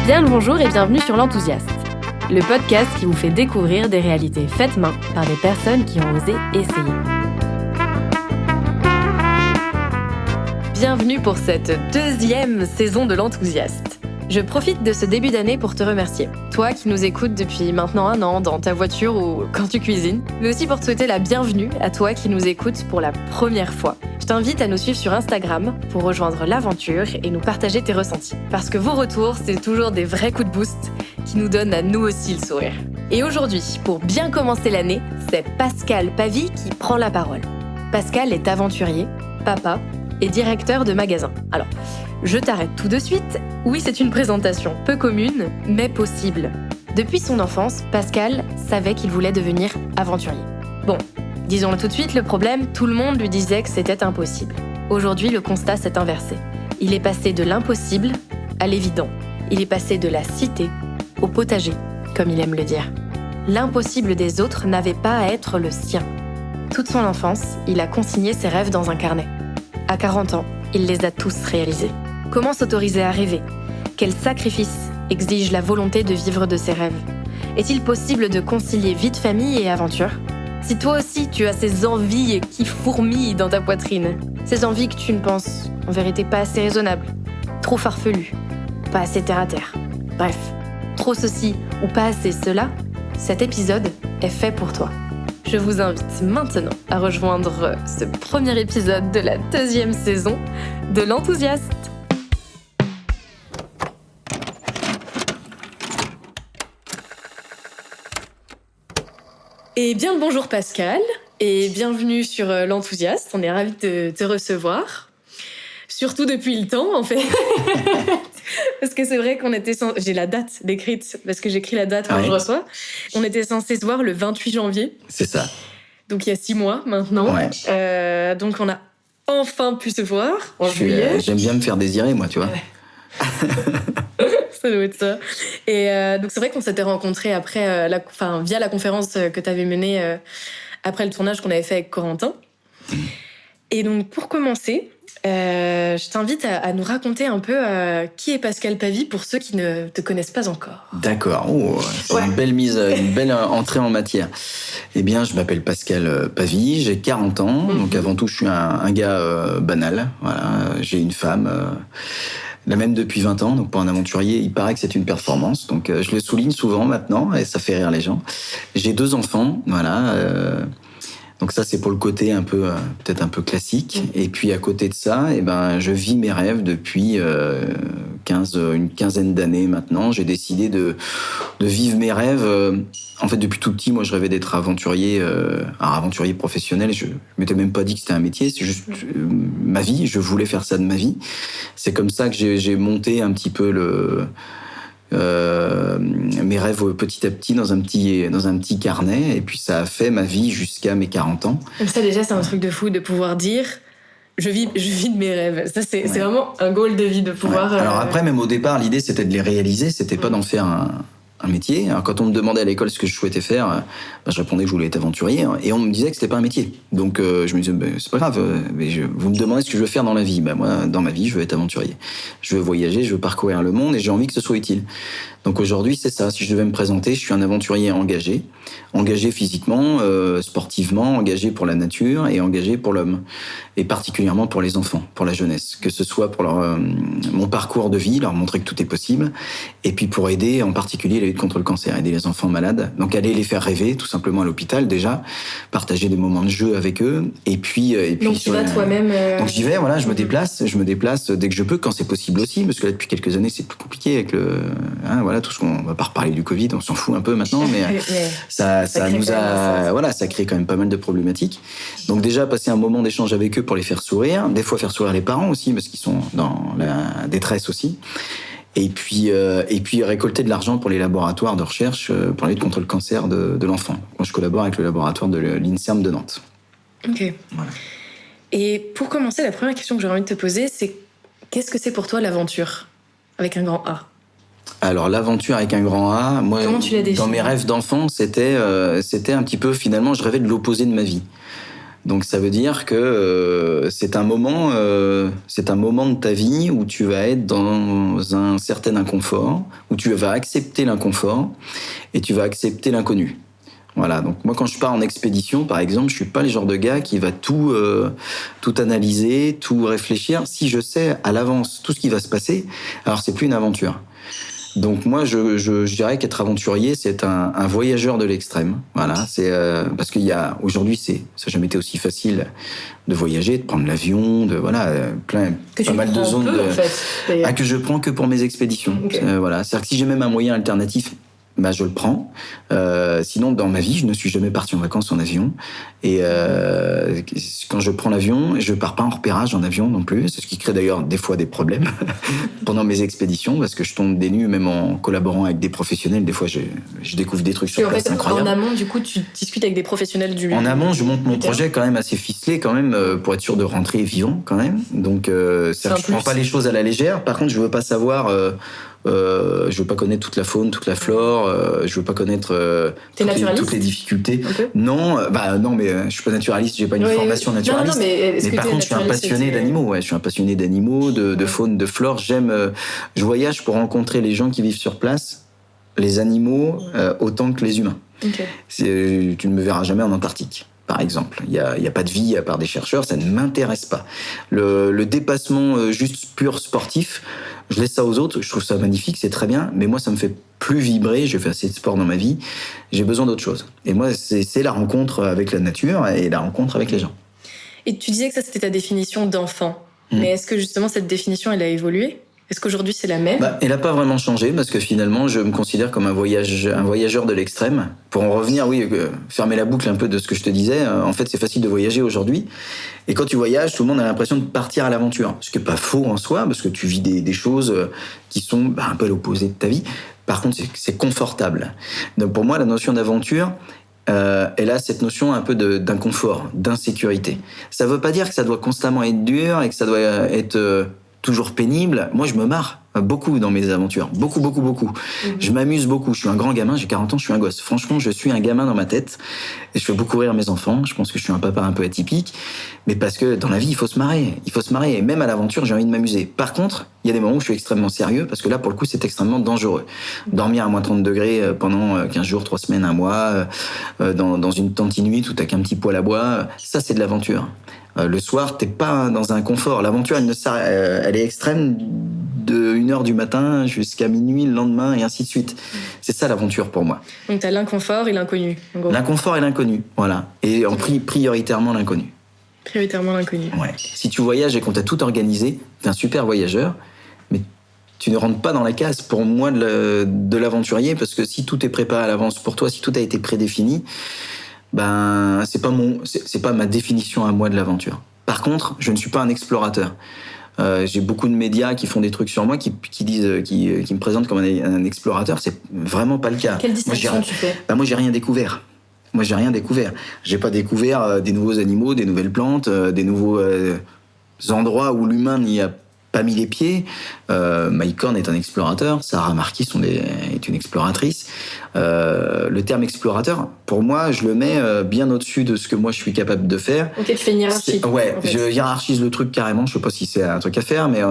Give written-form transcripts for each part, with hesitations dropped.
Bien le bonjour et bienvenue sur l'Enthousiaste, le podcast qui vous fait découvrir des réalités faites main par des personnes qui ont osé essayer. Bienvenue pour cette deuxième saison de l'Enthousiaste. Je profite de ce début d'année pour te remercier, toi qui nous écoutes depuis maintenant 1 an dans ta voiture ou quand tu cuisines, mais aussi pour te souhaiter la bienvenue à toi qui nous écoutes pour la première fois. Je t'invite à nous suivre sur Instagram pour rejoindre l'aventure et nous partager tes ressentis. Parce que vos retours, c'est toujours des vrais coups de boost qui nous donnent à nous aussi le sourire. Et aujourd'hui, pour bien commencer l'année, c'est Pascal Pavy qui prend la parole. Pascal est aventurier, papa et directeur de magasin. Alors, je t'arrête tout de suite. Oui, c'est une présentation peu commune, mais possible. Depuis son enfance, Pascal savait qu'il voulait devenir aventurier. Bon, disons-le tout de suite, le problème, tout le monde lui disait que c'était impossible. Aujourd'hui, le constat s'est inversé. Il est passé de l'impossible à l'évident. Il est passé de la cité au potager, comme il aime le dire. L'impossible des autres n'avait pas à être le sien. Toute son enfance, il a consigné ses rêves dans un carnet. À 40 ans, il les a tous réalisés. Comment s'autoriser à rêver ? Quels sacrifices exige la volonté de vivre de ses rêves ? Est-il possible de concilier vie de famille et aventure ? Si toi aussi tu as ces envies qui fourmillent dans ta poitrine, ces envies que tu ne penses en vérité pas assez raisonnables, trop farfelues, pas assez terre-à-terre, bref, trop ceci ou pas assez cela, cet épisode est fait pour toi. Je vous invite maintenant à rejoindre ce premier épisode de la 2e saison de l'Enthousiaste. Et bien le bonjour Pascal, et bienvenue sur l'Enthousiaste. On est ravis de te recevoir. Surtout depuis le temps, en fait. Parce que c'est vrai qu'on était j'ai la date décrite, parce que j'écris la date quand je reçois. On était censé se voir le 28 janvier. C'est ça. Donc il y a 6 mois maintenant. Ouais. Donc on a enfin pu se voir en juillet. J'aime bien me faire désirer, moi, tu vois. Ouais. Ça doit être ça. Et donc c'est vrai qu'on s'était rencontrés après, via la conférence que tu avais menée après le tournage qu'on avait fait avec Corentin. Et donc pour commencer, je t'invite à nous raconter un peu qui est Pascal Pavy pour ceux qui ne te connaissent pas encore. D'accord, c'est une belle entrée en matière. Eh bien, je m'appelle Pascal Pavy, j'ai 40 ans, donc avant tout, je suis un gars banal. Voilà, j'ai une femme, la même depuis 20 ans, donc pour un aventurier, il paraît que c'est une performance, donc je le souligne souvent maintenant, et ça fait rire les gens. J'ai 2 enfants, voilà. Donc ça, c'est pour le côté un peu, peut-être un peu classique. Et puis à côté de ça, je vis mes rêves depuis une quinzaine d'années maintenant. J'ai décidé de vivre mes rêves. En fait, depuis tout petit, moi, je rêvais d'être aventurier, un aventurier professionnel. Je m'étais même pas dit que c'était un métier. C'est juste ma vie. Je voulais faire ça de ma vie. C'est comme ça que j'ai monté un petit peu mes rêves petit à petit dans un petit carnet, et puis ça a fait ma vie jusqu'à mes 40 ans. Donc ça déjà c'est un truc de fou de pouvoir dire je vis de mes rêves. Ça c'est vraiment un goal de vie de pouvoir... Alors après, même au départ, l'idée c'était de les réaliser, c'était pas d'en faire un métier. Alors, quand on me demandait à l'école ce que je souhaitais faire, je répondais que je voulais être aventurier, et on me disait que c'était pas un métier. Donc je me disais, c'est pas grave, vous me demandez ce que je veux faire dans la vie. Moi, dans ma vie, je veux être aventurier. Je veux voyager, je veux parcourir le monde, et j'ai envie que ce soit utile. Donc aujourd'hui, c'est ça. Si je devais me présenter, je suis un aventurier engagé physiquement, sportivement, engagé pour la nature et engagé pour l'homme, et particulièrement pour les enfants, pour la jeunesse, que ce soit pour mon parcours de vie, leur montrer que tout est possible, et puis pour aider en particulier la lutte contre le cancer, aider les enfants malades, donc aller les faire rêver tout simplement à l'hôpital déjà, partager des moments de jeu avec eux, et puis donc tu vas toi-même donc j'y vais, voilà, je me déplace dès que je peux, quand c'est possible aussi, parce que là depuis quelques années c'est plus compliqué avec tout ce qu'on va pas reparler du Covid, on s'en fout un peu maintenant, mais ça nous a, ça crée quand même pas mal de problématiques. Donc déjà passer un moment d'échange avec eux pour les faire sourire, des fois faire sourire les parents aussi parce qu'ils sont dans la détresse aussi. Et puis récolter de l'argent pour les laboratoires de recherche pour la lutte contre le cancer de l'enfant. Moi, je collabore avec le laboratoire de l'INSERM de Nantes. Ok. Voilà. Et pour commencer, la première question que j'aurais envie de te poser, c'est qu'est-ce que c'est pour toi l'aventure avec un grand A ? Alors l'aventure avec un grand A, moi, comment tu l'as défini ? Dans mes rêves d'enfant, c'était un petit peu, finalement, je rêvais de l'opposé de ma vie. Donc ça veut dire que c'est un moment de ta vie où tu vas être dans un certain inconfort, où tu vas accepter l'inconfort et tu vas accepter l'inconnu. Voilà, donc moi quand je pars en expédition, par exemple, je suis pas le genre de gars qui va tout analyser, tout réfléchir. Si je sais à l'avance tout ce qui va se passer, alors c'est plus une aventure. Donc moi je dirais qu'être aventurier, c'est un voyageur de l'extrême. Voilà, c'est parce qu'il y a aujourd'hui ça n'a jamais été aussi facile de voyager, de prendre l'avion, de pas mal de zones que je prends que pour mes expéditions. Okay. Voilà, c'est-à-dire que si j'ai même un moyen alternatif, je le prends. Sinon, dans ma vie, je ne suis jamais parti en vacances en avion. Et quand je prends l'avion, je pars pas en repérage en avion non plus. C'est ce qui crée d'ailleurs des fois des problèmes pendant mes expéditions, parce que je tombe des nues, même en collaborant avec des professionnels. Des fois, je découvre des trucs sur place incroyables. En amont, du coup, tu discutes avec des professionnels du... En amont, je monte mon projet quand même assez ficelé, quand même, pour être sûr de rentrer vivant, quand même. Donc, je prends pas les choses à la légère. Par contre, je veux pas savoir... je veux pas connaître toute la faune, toute la flore. Je veux pas connaître toutes les difficultés. Okay. Non, mais je suis pas naturaliste. J'ai pas une formation naturaliste. Non, mais par contre, je suis un passionné d'animaux. Ouais, je suis un passionné d'animaux, de faune, de flore. Je voyage pour rencontrer les gens qui vivent sur place, les animaux autant que les humains. Okay. Tu ne me verras jamais en Antarctique. Par exemple, il y a pas de vie à part des chercheurs, ça ne m'intéresse pas. Le dépassement juste pur sportif, je laisse ça aux autres, je trouve ça magnifique, c'est très bien, mais moi ça me fait plus vibrer, j'ai fait assez de sport dans ma vie, j'ai besoin d'autre chose. Et moi c'est la rencontre avec la nature et la rencontre avec les gens. Et tu disais que ça c'était ta définition d'enfant, mais est-ce que justement cette définition elle a évolué ? Est-ce qu'aujourd'hui c'est la même ? Elle n'a pas vraiment changé parce que finalement je me considère comme un voyageur de l'extrême. Pour en revenir, fermer la boucle un peu de ce que je te disais, en fait c'est facile de voyager aujourd'hui. Et quand tu voyages, tout le monde a l'impression de partir à l'aventure. Ce qui n'est pas faux en soi parce que tu vis des choses qui sont un peu à l'opposé de ta vie. Par contre c'est confortable. Donc pour moi la notion d'aventure, elle a cette notion un peu d'inconfort, d'insécurité. Ça ne veut pas dire que ça doit constamment être dur et que ça doit être... toujours pénible. Moi, je me marre beaucoup dans mes aventures. Beaucoup. Je m'amuse beaucoup. Je suis un grand gamin, j'ai 40 ans, je suis un gosse. Franchement, je suis un gamin dans ma tête. Et je fais beaucoup rire mes enfants. Je pense que je suis un papa un peu atypique. Mais parce que dans la vie, il faut se marrer. Et même à l'aventure, j'ai envie de m'amuser. Par contre, il y a des moments où je suis extrêmement sérieux parce que là, pour le coup, c'est extrêmement dangereux. Dormir à moins 30 degrés pendant 15 jours, 3 semaines, un mois, dans une tente inuite où t'as qu'un petit poêle à bois, ça, c'est de l'aventure. Le soir, t'es pas dans un confort. L'aventure, elle est extrême de 1h du matin jusqu'à minuit le lendemain et ainsi de suite. C'est ça l'aventure pour moi. Donc t'as l'inconfort et l'inconnu. L'inconfort et l'inconnu, voilà. Et prioritairement l'inconnu. Prioritairement l'inconnu. Ouais. Si tu voyages et qu'on t'a tout organisé, t'es un super voyageur, mais tu ne rentres pas dans la case pour moi de l'aventurier parce que si tout est préparé à l'avance pour toi, si tout a été prédéfini, c'est pas ma définition à moi de l'aventure. Par contre, je ne suis pas un explorateur. J'ai beaucoup de médias qui font des trucs sur moi, qui me présentent comme un explorateur. C'est vraiment pas le cas. Quelle distinction tu fais ? Moi, j'ai rien découvert. J'ai pas découvert des nouveaux animaux, des nouvelles plantes, des nouveaux endroits où l'humain n'y a pas mis les pieds. Mike Horn est un explorateur, Sarah Marquis est une exploratrice. Le terme explorateur, pour moi, je le mets bien au-dessus de ce que moi je suis capable de faire. Ok, tu fais une hiérarchie. Je hiérarchise le truc carrément. Je sais pas si c'est un truc à faire, mais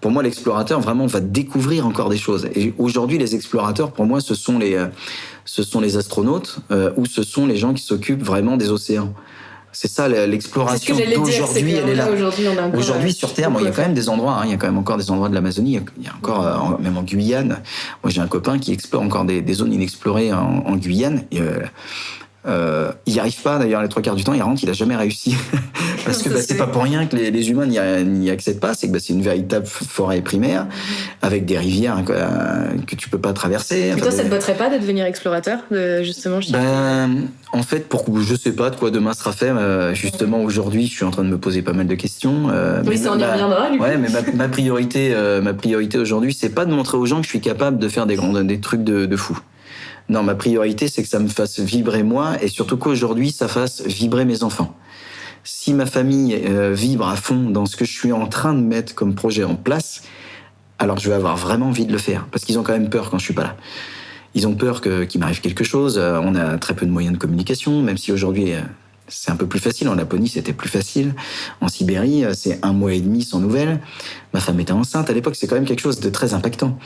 pour moi, l'explorateur vraiment va découvrir encore des choses. Et aujourd'hui, les explorateurs, pour moi, ce sont les astronautes ou ce sont les gens qui s'occupent vraiment des océans. C'est ça l'exploration d'aujourd'hui, elle est là. Aujourd'hui sur Terre, il y a quand même des endroits, il y a quand même encore des endroits de l'Amazonie, il y a encore, même en Guyane. Moi j'ai un copain qui explore encore des zones inexplorées en Guyane. Et, il n'y arrive pas d'ailleurs les 3/4 du temps, il rentre, il n'a jamais réussi. Parce que c'est pas pour rien que les humains n'y accèdent pas, c'est que c'est une véritable forêt primaire, avec des rivières que tu peux pas traverser. Mais toi, ça te botterait pas de devenir explorateur, justement en fait, je sais pas de quoi demain sera fait. Justement, aujourd'hui, je suis en train de me poser pas mal de questions. Oui, ça on y reviendra, du coup. Ouais, mais ma priorité aujourd'hui, c'est pas de montrer aux gens que je suis capable de faire des trucs de fou. Non, ma priorité, c'est que ça me fasse vibrer moi et surtout qu'aujourd'hui, ça fasse vibrer mes enfants. Si ma famille vibre à fond dans ce que je suis en train de mettre comme projet en place, alors je vais avoir vraiment envie de le faire. Parce qu'ils ont quand même peur quand je suis pas là. Ils ont peur qu'il m'arrive quelque chose. On a très peu de moyens de communication, même si aujourd'hui c'est un peu plus facile. En Laponie, c'était plus facile. En Sibérie, c'est 1 mois et demi sans nouvelles. Ma femme était enceinte à l'époque, c'est quand même quelque chose de très impactant.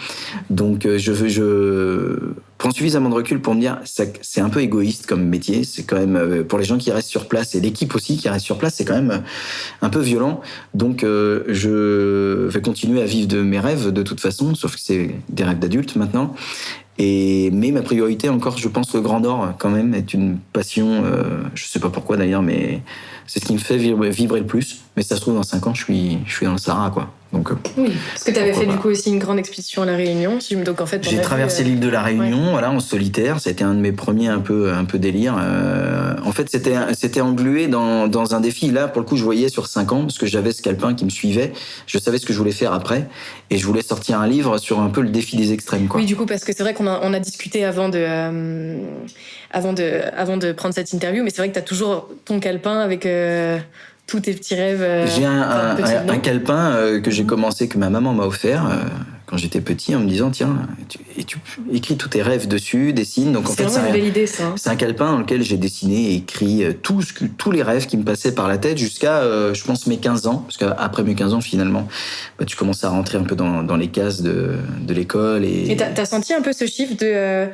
Donc je prends suffisamment de recul pour me dire c'est un peu égoïste comme métier. C'est quand même pour les gens qui restent sur place et l'équipe aussi qui reste sur place, c'est quand même un peu violent. Donc je vais continuer à vivre de mes rêves de toute façon, sauf que c'est des rêves d'adulte maintenant. Mais ma priorité encore, je pense, le Grand Nord quand même est une passion. Je sais pas pourquoi d'ailleurs, mais c'est ce qui me fait vibrer le plus. Mais ça se trouve dans 5 ans, je suis dans le Sahara, quoi. Donc, oui, parce que tu avais fait du coup aussi une grande expédition à La Réunion. Donc en fait, j'ai traversé l'île de La Réunion, voilà, en solitaire. C'était un de mes premiers un peu délire. En fait, c'était englué dans un défi. Là, pour le coup, je voyais sur 5 ans parce que j'avais ce calepin qui me suivait. Je savais ce que je voulais faire après, et je voulais sortir un livre sur un peu le défi des extrêmes, quoi. Oui, du coup, parce que c'est vrai qu'on a discuté avant de prendre cette interview, mais c'est vrai que tu as toujours ton calepin avec tous tes petits rêves. J'ai un calepin que j'ai commencé, que ma maman m'a offert quand j'étais petit, en me disant tiens, tu écris tous tes rêves dessus, dessine. Donc en fait, vraiment une belle idée, ça. C'est un calepin dans lequel j'ai dessiné et écrit tous les rêves qui me passaient par la tête jusqu'à, je pense, mes 15 ans. Parce qu'après mes 15 ans, finalement, tu commences à rentrer un peu dans les cases de l'école. Et t'as senti un peu ce chiffre de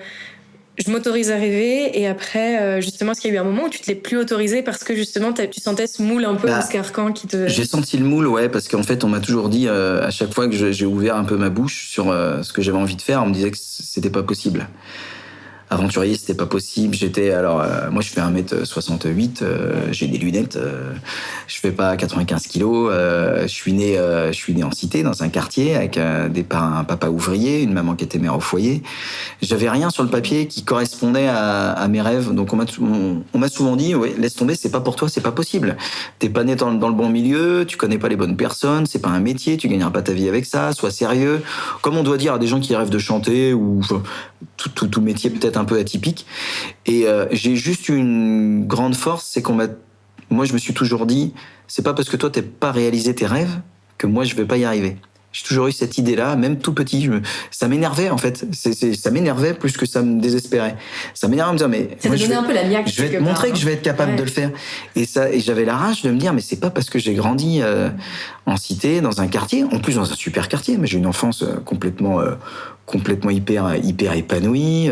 je m'autorise à rêver, et après, justement, est-ce qu'il y a eu un moment où tu te l'es plus autorisé parce que justement tu sentais ce moule un peu, ce carcan qui te... J'ai senti le moule, ouais, parce qu'en fait on m'a toujours dit, à chaque fois que j'ai ouvert un peu ma bouche sur ce que j'avais envie de faire, on me disait que c'était pas possible. Aventurier, c'était pas possible. Moi je fais 1m68, j'ai des lunettes, je fais pas 95 kilos, je suis né en cité, dans un quartier, avec un papa ouvrier, une maman qui était mère au foyer. J'avais rien sur le papier qui correspondait à mes rêves, donc on m'a souvent dit, ouais, laisse tomber, c'est pas pour toi, c'est pas possible. T'es pas né dans le bon milieu, tu connais pas les bonnes personnes, c'est pas un métier, tu gagneras pas ta vie avec ça, sois sérieux. Comme on doit dire à des gens qui rêvent de chanter, ou tout métier peut-être un peu atypique. Et j'ai juste une grande force, c'est moi je me suis toujours dit, c'est pas parce que toi t'as pas réalisé tes rêves que moi je vais pas y arriver. J'ai toujours eu cette idée-là, même tout petit. Ça m'énervait en fait. Ça m'énervait plus que ça me désespérait. Ça m'énervait de me dire, mais ça te donnait un peu la niaque. Je vais te montrer que je vais être capable de le faire. Et j'avais la rage de me dire, mais c'est pas parce que j'ai grandi en cité, dans un quartier, en plus dans un super quartier, mais j'ai une enfance complètement hyper épanouie.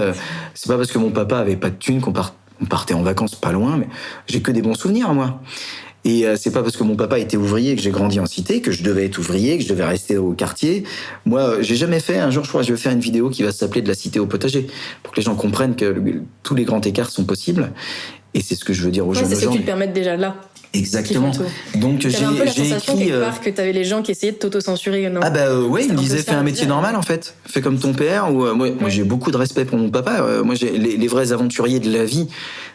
C'est pas parce que mon papa avait pas de thunes qu'on partait en vacances pas loin, mais j'ai que des bons souvenirs, moi. Et c'est pas parce que mon papa était ouvrier que j'ai grandi en cité, que je devais être ouvrier, que je devais rester au quartier. Moi, j'ai jamais fait. Un jour, je crois que je vais faire une vidéo qui va s'appeler De la cité au potager, pour que les gens comprennent que tous les grands écarts sont possibles. Et c'est ce que je veux dire aux gens. C'est ce que tu te permets déjà là. Exactement. Donc j'ai un peu la sensation quelque part que t'avais les gens qui essayaient de t'auto-censurer, non? Ah bah ouais, ils me disaient fais un métier normal en fait, fais comme ton père. Ou moi j'ai beaucoup de respect pour mon papa. Moi j'ai les vrais aventuriers de la vie,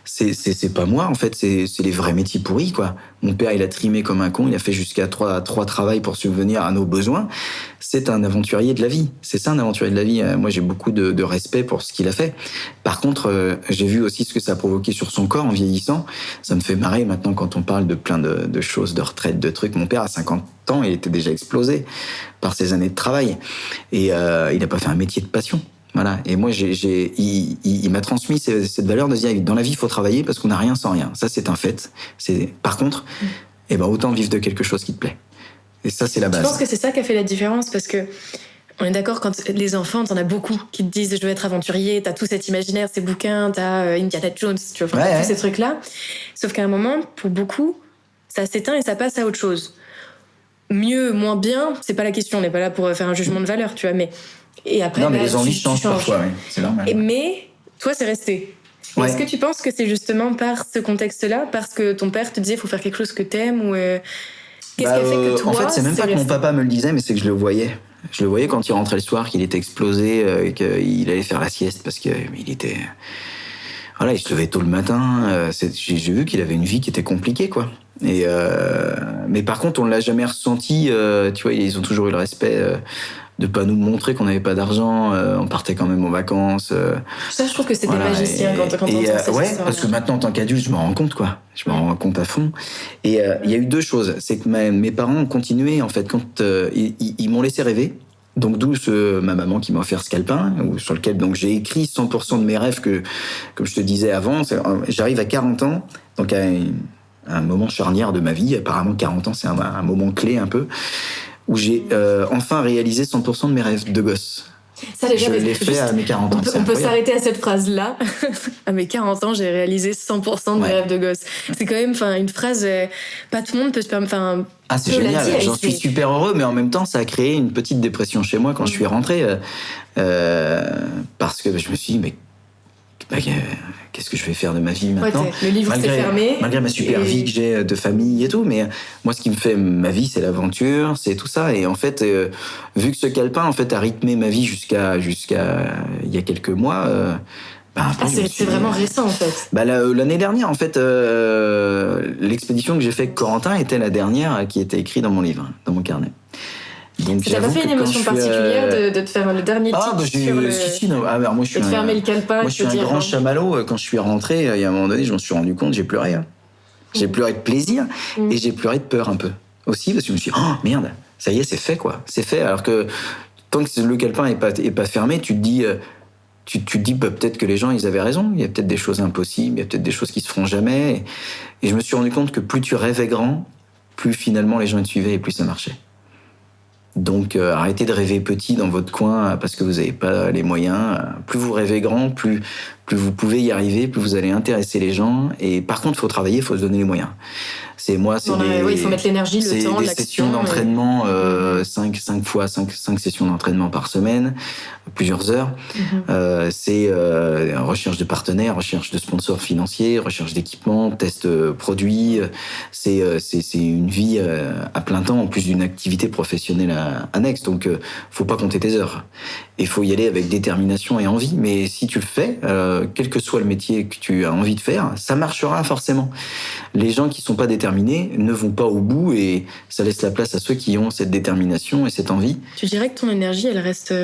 c'est pas moi en fait, c'est les vrais métiers pourris quoi. Mon père il a trimé comme un con, il a fait jusqu'à 3 travails pour subvenir à nos besoins. C'est un aventurier de la vie. C'est ça un aventurier de la vie. Moi j'ai beaucoup de respect pour ce qu'il a fait. Par contre j'ai vu aussi ce que ça a provoqué sur son corps en vieillissant. Ça me fait marrer maintenant quand on parle de plein de choses, de retraite, de trucs. Mon père, à 50 ans, il était déjà explosé par ses années de travail. Et il n'a pas fait un métier de passion. Voilà. Et moi, il m'a transmis cette valeur de dire, dans la vie, il faut travailler parce qu'on n'a rien sans rien. Ça, c'est un fait. Par contre, autant vivre de quelque chose qui te plaît. Et ça, c'est la base. Je pense que c'est ça qui a fait la différence, parce que on est d'accord, quand les enfants, t'en as beaucoup qui te disent je veux être aventurier, t'as tout cet imaginaire, ces bouquins, t'as Indiana Jones, tu vois, t'as tous ces trucs-là. Sauf qu'à un moment, pour beaucoup, ça s'éteint et ça passe à autre chose. Mieux, moins bien, c'est pas la question, on n'est pas là pour faire un jugement de valeur, tu vois, mais... Et après, non, mais les envies changent parfois, oui, c'est normal. Mais toi, c'est resté. Ouais. Est-ce que tu penses que c'est justement par ce contexte-là, parce que ton père te disait faut faire quelque chose que t'aimes, ou qu'est-ce qui a fait que toi... En fait, c'est même pas que mon papa me le disait, mais c'est que je le voyais. Je le voyais quand il rentrait le soir, qu'il était explosé, qu'il allait faire la sieste parce qu'il était... Voilà, il se levait tôt le matin. J'ai vu qu'il avait une vie qui était compliquée, quoi. Mais par contre, on ne l'a jamais ressenti. Tu vois, ils ont toujours eu le respect de pas nous montrer qu'on n'avait pas d'argent. On partait quand même en vacances. Ça, je trouve que c'est des magiciens quand on entend cette ouais, histoire. parce que maintenant, en tant qu'adulte, je m'en rends compte, quoi. Je m'en rends compte à fond. Et il y a eu 2 choses. C'est que mes parents ont continué, en fait, quand ils m'ont laissé rêver. Donc d'où ma maman qui m'a offert ce calepin, sur lequel donc j'ai écrit 100% de mes rêves que, comme je te disais avant, j'arrive à 40 ans, donc à un moment charnière de ma vie. Apparemment 40 ans c'est un moment clé un peu, où j'ai enfin réalisé 100% de mes rêves de gosse. Ça, déjà, je l'ai fait à mes 40 ans. On peut s'arrêter à cette phrase-là. À mes 40 ans, j'ai réalisé 100% de mes rêves de gosse. C'est quand même une phrase, pas tout le monde peut se permettre. C'est génial, j'en suis super heureux, mais en même temps, ça a créé une petite dépression chez moi quand je suis rentré. Parce que je me suis dit, mais qu'est-ce que je vais faire de ma vie maintenant ? Le livre s'est fermé. Malgré ma super vie que j'ai de famille et tout, mais moi, ce qui me fait ma vie, c'est l'aventure, c'est tout ça. Et en fait, vu que ce calepin, en fait, a rythmé ma vie jusqu'à il y a quelques mois. C'est vraiment récent, en fait. L'année dernière, en fait, l'expédition que j'ai faite avec Corentin était la dernière qui était écrite dans mon livre, dans mon carnet. Donc, ça t'a pas fait une émotion particulière de te faire le dernier titre sur le... moi, je suis fermer le calepin. Moi, je suis un grand chamallow. Quand je suis rentré, il y a un moment donné, je m'en suis rendu compte, j'ai pleuré. J'ai pleuré de plaisir et j'ai pleuré de peur un peu. Aussi, parce que je me suis dit, oh merde, ça y est, c'est fait, quoi. C'est fait. Alors que tant que le calepin est pas fermé, tu te dis... Tu te dis peut-être que les gens, ils avaient raison. Il y a peut-être des choses impossibles, il y a peut-être des choses qui se feront jamais. Et je me suis rendu compte que plus tu rêvais grand, plus finalement les gens te suivaient et plus ça marchait. Donc arrêtez de rêver petit dans votre coin parce que vous n'avez pas les moyens. Plus vous rêvez grand, plus vous pouvez y arriver, plus vous allez intéresser les gens. Et par contre, il faut travailler, il faut se donner les moyens. Il faut mettre l'énergie, le temps, l'action. C'est des sessions d'entraînement, 5 sessions d'entraînement par semaine, plusieurs heures. C'est recherche de partenaires, recherche de sponsors financiers, recherche d'équipements, test produits. C'est une vie à plein temps, en plus d'une activité professionnelle annexe. Donc, faut pas compter tes heures. Il faut y aller avec détermination et envie. Mais si tu le fais, quel que soit le métier que tu as envie de faire, ça marchera forcément. Les gens qui sont pas déterminés ne vont pas au bout et ça laisse la place à ceux qui ont cette détermination et cette envie. Tu dirais que ton énergie, elle reste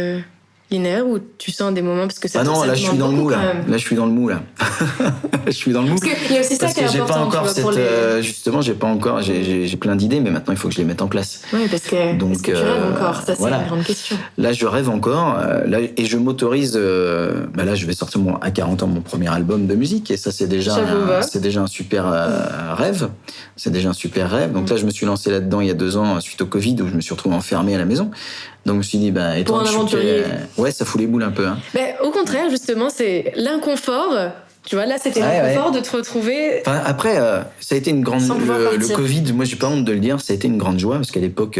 linéaire ou tu sens des moments parce que ça non, là je suis dans le mou là. Là je suis dans le mou là. Je suis dans le mou. Parce qu'il y a aussi ça qui est important. J'ai pas encore justement, j'ai pas encore. J'ai plein d'idées, mais maintenant il faut que je les mette en place. Oui, parce que tu rêves encore. Ça c'est une grande question. Là je rêve encore. Et je m'autorise. Là je vais sortir à 40 ans mon premier album de musique et ça c'est déjà un super rêve. C'est déjà un super rêve. Donc là je me suis lancé là-dedans il y a 2 ans suite au Covid où je me suis retrouvé enfermé à la maison. Donc je me suis dit, pour un aventurier. Ouais, ça fout les boules un peu. Hein. Au contraire, justement, c'est l'inconfort. Tu vois, là, c'était l'inconfort de te retrouver. Après, ça a été une grande. Le Covid, moi, j'ai pas honte de le dire, ça a été une grande joie parce qu'à l'époque,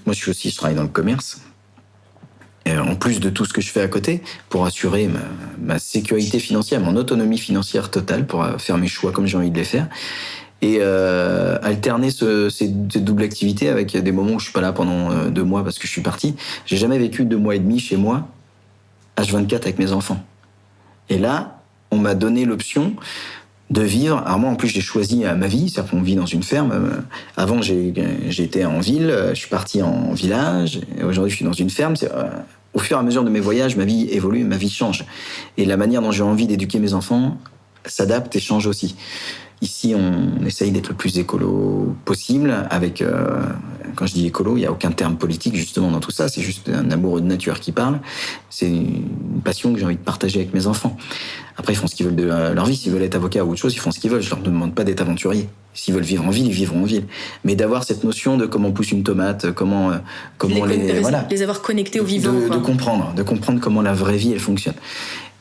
moi, je travaille dans le commerce. Et en plus de tout ce que je fais à côté, pour assurer ma sécurité financière, mon autonomie financière totale, pour faire mes choix comme j'ai envie de les faire. Et alterner ces doubles activités avec des moments où je suis pas là pendant 2 mois parce que je suis parti. J'ai jamais vécu 2 mois et demi chez moi, H24 avec mes enfants. Et là, on m'a donné l'option de vivre. Alors moi, en plus, j'ai choisi ma vie, c'est-à-dire qu'on vit dans une ferme. Avant, j'ai été en ville, je suis parti en village. Et aujourd'hui, je suis dans une ferme. Au fur et à mesure de mes voyages, ma vie évolue, ma vie change. Et la manière dont j'ai envie d'éduquer mes enfants s'adapte et change aussi. Ici, on essaye d'être le plus écolo possible. Avec, quand je dis écolo, il n'y a aucun terme politique justement dans tout ça. C'est juste un amoureux de nature qui parle. C'est une passion que j'ai envie de partager avec mes enfants. Après, ils font ce qu'ils veulent de leur vie. S'ils veulent être avocats ou autre chose, ils font ce qu'ils veulent. Je leur demande pas d'être aventuriers. S'ils veulent vivre en ville, ils vivront en ville. Mais d'avoir cette notion de comment pousse une tomate, comment les avoir connectés au vivant. De comprendre comment la vraie vie elle fonctionne.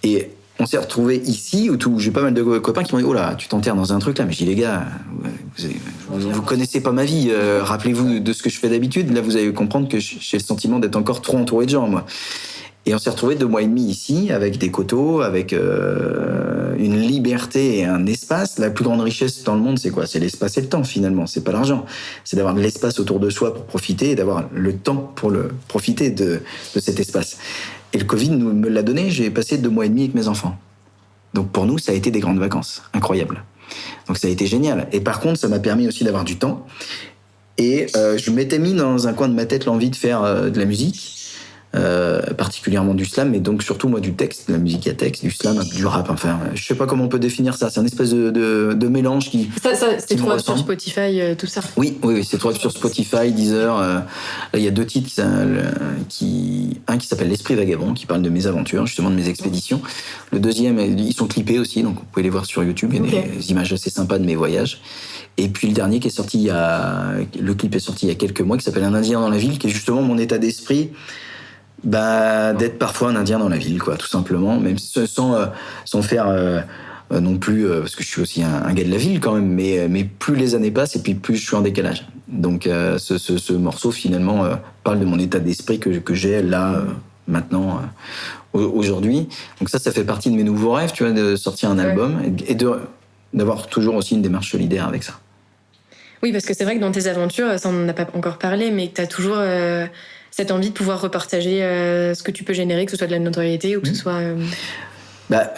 Et on s'est retrouvés ici où j'ai pas mal de copains qui m'ont dit « Oh là, tu t'enterres dans un truc là ». Mais je dis « Les gars, vous connaissez pas ma vie, rappelez-vous de ce que je fais d'habitude. Là, vous allez comprendre que j'ai le sentiment d'être encore trop entouré de gens, moi ». Et on s'est retrouvés 2 mois et demi ici, avec des coteaux, avec une liberté et un espace. La plus grande richesse dans le monde, c'est quoi ? C'est l'espace et le temps, finalement. C'est pas l'argent. C'est d'avoir de l'espace autour de soi pour profiter et d'avoir le temps pour profiter de cet espace. Et le Covid me l'a donné, j'ai passé 2 mois et demi avec mes enfants. Donc pour nous, ça a été des grandes vacances, incroyables. Donc ça a été génial. Et par contre, ça m'a permis aussi d'avoir du temps. Et je m'étais mis dans un coin de ma tête l'envie de faire de la musique, particulièrement du slam, mais donc surtout moi du texte, de la musique à texte, du slam, du rap. Enfin, je sais pas comment on peut définir ça. C'est un espèce de mélange qui. C'est trouvable sur Spotify, tout ça. Oui, c'est trouvable sur Spotify, Deezer. Là, il y a 2 titres un qui s'appelle L'Esprit Vagabond, qui parle de mes aventures, justement de mes expéditions. Le deuxième, ils sont clippés aussi, donc vous pouvez les voir sur YouTube. Il y a des images assez sympas de mes voyages. Et puis le dernier qui est sorti le clip est sorti il y a quelques mois, qui s'appelle Un Indien dans la ville, qui est justement mon état d'esprit, d'être parfois un Indien dans la ville, quoi, tout simplement, même sans faire non plus, parce que je suis aussi un gars de la ville quand même, mais plus les années passent et puis plus je suis en décalage. Donc ce morceau finalement parle de mon état d'esprit que j'ai là maintenant aujourd'hui. Donc ça fait partie de mes nouveaux rêves, tu vois, de sortir un album et d'avoir toujours aussi une démarche solidaire avec ça. Oui, parce que c'est vrai que dans tes aventures, ça on n'en a pas encore parlé, mais que tu as toujours cette envie de pouvoir repartager ce que tu peux générer, que ce soit de la notoriété ou que ce soit...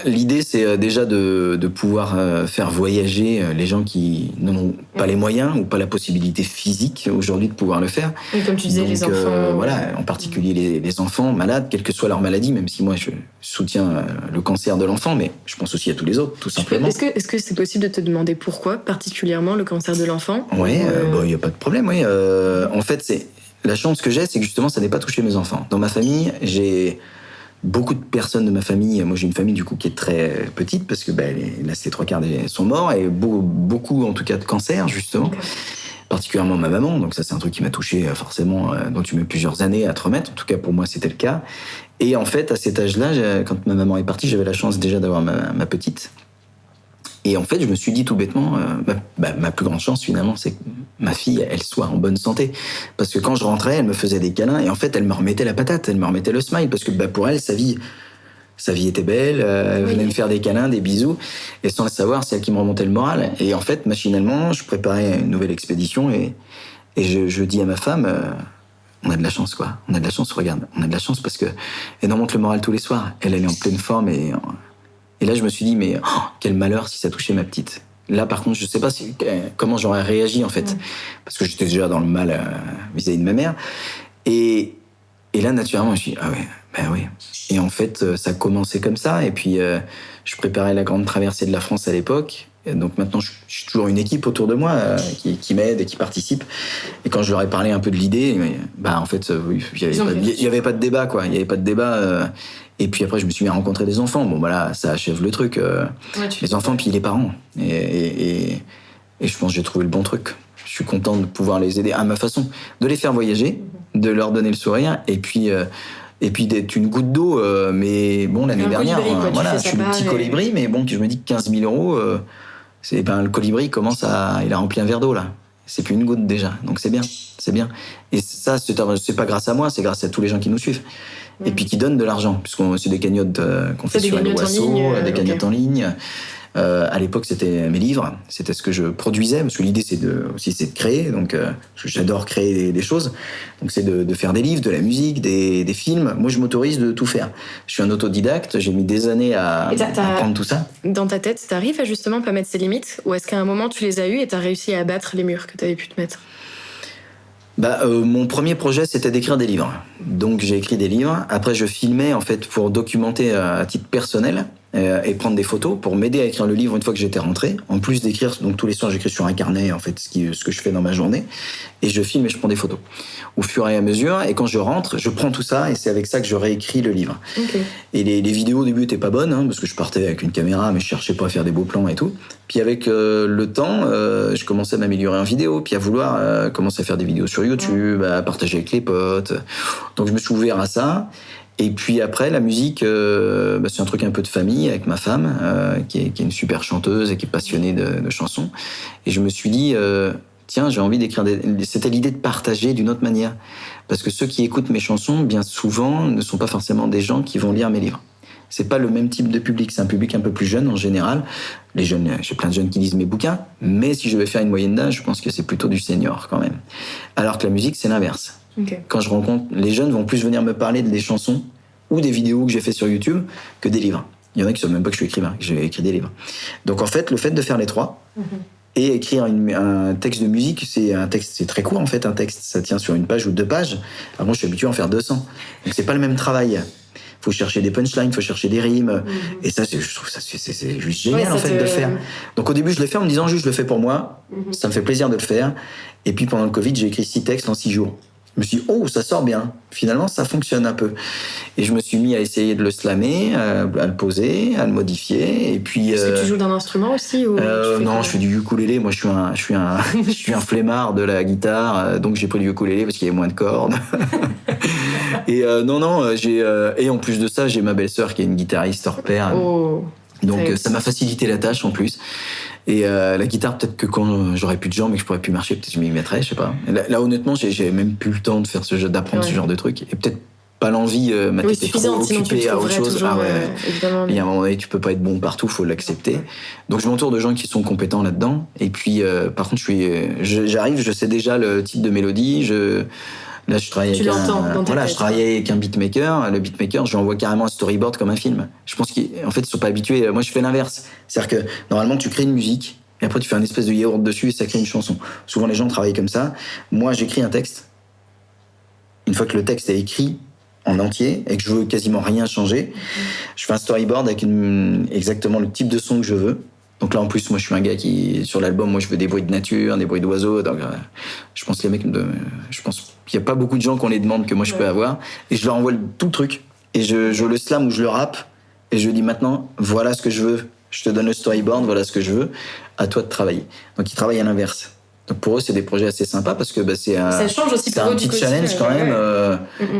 L'idée, c'est déjà de pouvoir faire voyager les gens qui n'en ont pas les moyens ou pas la possibilité physique aujourd'hui de pouvoir le faire. Et comme tu disais, les enfants... Voilà, en particulier les enfants malades, quelle que soit leur maladie, même si moi je soutiens le cancer de l'enfant, mais je pense aussi à tous les autres, tout simplement. Est-ce que c'est possible de te demander pourquoi, particulièrement le cancer de l'enfant ? Oui, il n'y a pas de problème, oui. En fait, la chance que j'ai, c'est que justement, ça n'est pas touché mes enfants. Dans ma famille, j'ai... beaucoup de personnes de ma famille, moi j'ai une famille du coup qui est très petite parce que là c'est 3/4 sont morts et beaucoup en tout cas de cancer justement, particulièrement ma maman, donc ça c'est un truc qui m'a touché forcément, dont tu mets plusieurs années à te remettre, en tout cas pour moi c'était le cas. Et en fait à cet âge-là, quand ma maman est partie, j'avais la chance déjà d'avoir ma petite. Et en fait, je me suis dit tout bêtement, ma plus grande chance finalement, c'est que ma fille, elle soit en bonne santé. Parce que quand je rentrais, elle me faisait des câlins et en fait, elle me remettait la patate, elle me remettait le smile. Parce que pour elle, sa vie était belle, elle venait me faire des câlins, des bisous. Et sans le savoir, c'est elle qui me remontait le moral. Et en fait, machinalement, je préparais une nouvelle expédition et je dis à ma femme... on a de la chance, quoi. On a de la chance, regarde. On a de la chance parce que elle nous remonte le moral tous les soirs. Elle est en pleine forme et là, je me suis dit, mais quel malheur si ça touchait ma petite. Là, par contre, je sais pas comment j'aurais réagi, en fait. Parce que j'étais déjà dans le mal vis-à-vis de ma mère. Et là, naturellement, je me suis dit, oui. Et en fait, ça a commencé comme ça. Et puis, je préparais la grande traversée de la France à l'époque. Et donc maintenant, j'ai toujours une équipe autour de moi qui m'aide et qui participe. Et quand je leur ai parlé un peu de l'idée, en fait, il y avait pas de débat, quoi. Il y avait pas de débat. Et puis après, je me suis mis à rencontrer des enfants. Bon, voilà, ça achève le truc. Les enfants, puis les parents. Et je pense que j'ai trouvé le bon truc. Je suis content de pouvoir les aider à ma façon, de les faire voyager, de leur donner le sourire, et puis d'être une goutte d'eau. Mais bon, l'année dernière, je suis le petit colibri, mais bon, je me dis que 15 000 euros, le colibri il a rempli un verre d'eau, là. C'est plus une goutte déjà, donc c'est bien. Et ça, c'est pas grâce à moi, c'est grâce à tous les gens qui nous suivent. Et puis qui donnent de l'argent, puisqu'on c'est des cagnottes qu'on fait sur Helloasso, des cagnottes en ligne. À l'époque, c'était mes livres, c'était ce que je produisais, parce que l'idée c'est de créer, donc parce que j'adore créer des choses. Donc c'est de faire des livres, de la musique, des films. Moi, je m'autorise de tout faire. Je suis un autodidacte, j'ai mis des années à apprendre tout ça. Dans ta tête, t'arrives à justement pas mettre ses limites, ou est-ce qu'à un moment tu les as eues et t'as réussi à abattre les murs que t'avais pu te mettre ? Mon premier projet, c'était d'écrire des livres. Donc j'ai écrit des livres. Après, je filmais en fait pour documenter à titre personnel et prendre des photos pour m'aider à écrire le livre une fois que j'étais rentré. En plus d'écrire, donc tous les soirs, j'écris sur un carnet en fait ce que je fais dans ma journée et je filme et je prends des photos au fur et à mesure. Et quand je rentre, je prends tout ça et c'est avec ça que je réécris le livre. Okay. Et les vidéos au début étaient pas bonnes parce que je partais avec une caméra, mais je cherchais pas à faire des beaux plans et tout. Puis avec le temps, je commençais à m'améliorer en vidéo, puis à vouloir commencer à faire des vidéos sur YouTube, à partager avec les potes. Donc je me suis ouvert à ça. Et puis après, la musique, c'est un truc un peu de famille avec ma femme, qui est une super chanteuse et qui est passionnée de chansons. Et je me suis dit, tiens, j'ai envie d'écrire C'était l'idée de partager d'une autre manière. Parce que ceux qui écoutent mes chansons, bien souvent, ne sont pas forcément des gens qui vont lire mes livres. C'est pas le même type de public, c'est un public un peu plus jeune en général. Les jeunes, j'ai plein de jeunes qui lisent mes bouquins, mais si je vais faire une moyenne d'âge, je pense que c'est plutôt du senior quand même. Alors que la musique, c'est l'inverse. Okay. Quand je rencontre, les jeunes vont plus venir me parler des chansons ou des vidéos que j'ai fait sur YouTube que des livres. Il y en a qui ne savent même pas que je suis écrivain, que j'ai écrit des livres. Donc en fait, le fait de faire les trois et écrire un texte de musique, c'est très court en fait, un texte, ça tient sur une page ou 2 pages. Alors moi, je suis habitué à en faire 200. Donc c'est pas le même travail. Faut chercher des punchlines, faut chercher des rimes. Et ça, je trouve ça c'est juste génial en fait de le faire. Donc au début, je l'ai fait en me disant juste je le fais pour moi. Ça me fait plaisir de le faire. Et puis pendant le Covid, j'ai écrit 6 textes en 6 jours. Je me suis dit, oh, ça sort bien. Finalement, ça fonctionne un peu. Et je me suis mis à essayer de le slammer, à le poser, à le modifier. Et puis, est-ce que tu joues d'un instrument aussi ou non, je fais du ukulélé. Moi, je suis un flemmard de la guitare. Donc, j'ai pris du ukulélé parce qu'il y avait moins de cordes. Et et en plus de ça, j'ai ma belle-sœur qui est une guitariste hors pair. Oh. Donc, ça m'a facilité la tâche en plus. Et la guitare, peut-être que quand j'aurais plus de jambes et que je pourrais plus marcher, peut-être que je m'y mettrais, je sais pas. Là honnêtement, j'ai même plus le temps de faire d'apprendre ce genre de truc. Et peut-être pas l'envie, ma tête est trop occupée à autre chose. Toujours, évidemment, et à un moment donné, tu peux pas être bon partout, faut l'accepter. Donc je m'entoure de gens qui sont compétents là-dedans. Et puis, par contre, j'arrive, je sais déjà le type de mélodie, Là, je travaille je travaillais avec un beatmaker. Le beatmaker, je lui envoie carrément un storyboard comme un film. Je pense qu'en fait, ils sont pas habitués. Moi, je fais l'inverse. C'est-à-dire que normalement, tu crées une musique et après, tu fais un espèce de yaourt dessus et ça crée une chanson. Souvent, les gens travaillent comme ça. Moi, j'écris un texte. Une fois que le texte est écrit en entier et que je veux quasiment rien changer, je fais un storyboard avec exactement le type de son que je veux. Donc là, en plus, moi, je suis un gars qui, sur l'album, moi, je veux des bruits de nature, des bruits d'oiseaux. Donc, je pense que les mecs, je pense qu'il n'y a pas beaucoup de gens qu'on les demande que moi, je peux avoir. Et je leur envoie tout le truc. Et je le slam ou je le rappe. Et je dis maintenant, voilà ce que je veux. Je te donne le storyboard, voilà ce que je veux. À toi de travailler. Donc, ils travaillent à l'inverse. Donc, pour eux, c'est des projets assez sympas parce que c'est ça change aussi pour eux un petit challenge quand même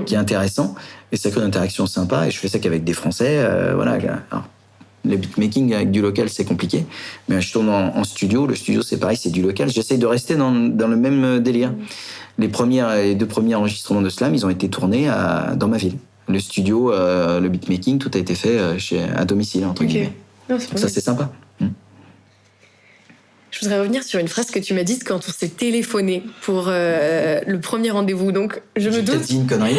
qui est intéressant. Et ça crée une interaction sympa. Et je fais ça qu'avec des Français. Voilà. Alors, le beatmaking avec du local, c'est compliqué. Mais je tourne en studio. Le studio, c'est pareil, c'est du local. J'essaye de rester dans le même délire. Les 2 premiers enregistrements de slam, ils ont été tournés dans ma ville. Le studio, le beatmaking, tout a été fait à domicile, entre guillemets. Non, ça, c'est sympa. Je voudrais revenir sur une phrase que tu m'as dite quand on s'est téléphoné pour le premier rendez-vous. Donc, je me doute. J'ai peut-être dit une connerie.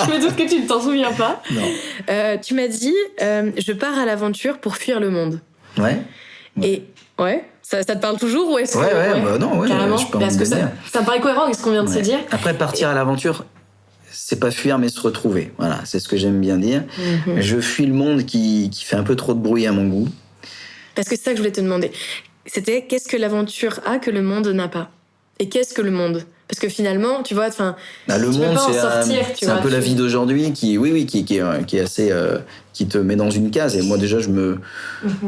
Je me doute que tu ne t'en souviens pas. Non. Tu m'as dit je pars à l'aventure pour fuir le monde. Ouais. Et ouais, ça te parle toujours ou est-ce que bah non, carrément. Je peux parce que ça me paraît cohérent avec ce qu'on vient de se dire. Après, partir à l'aventure, c'est pas fuir, mais se retrouver. Voilà, c'est ce que j'aime bien dire. Mm-hmm. Je fuis le monde qui fait un peu trop de bruit à mon goût. Parce que c'est ça que je voulais te demander. C'était qu'est-ce que l'aventure a que le monde n'a pas? Et qu'est-ce que le monde? Parce que finalement, tu vois, le monde, c'est un peu la vie d'aujourd'hui qui est assez, qui te met dans une case. Et moi, déjà, je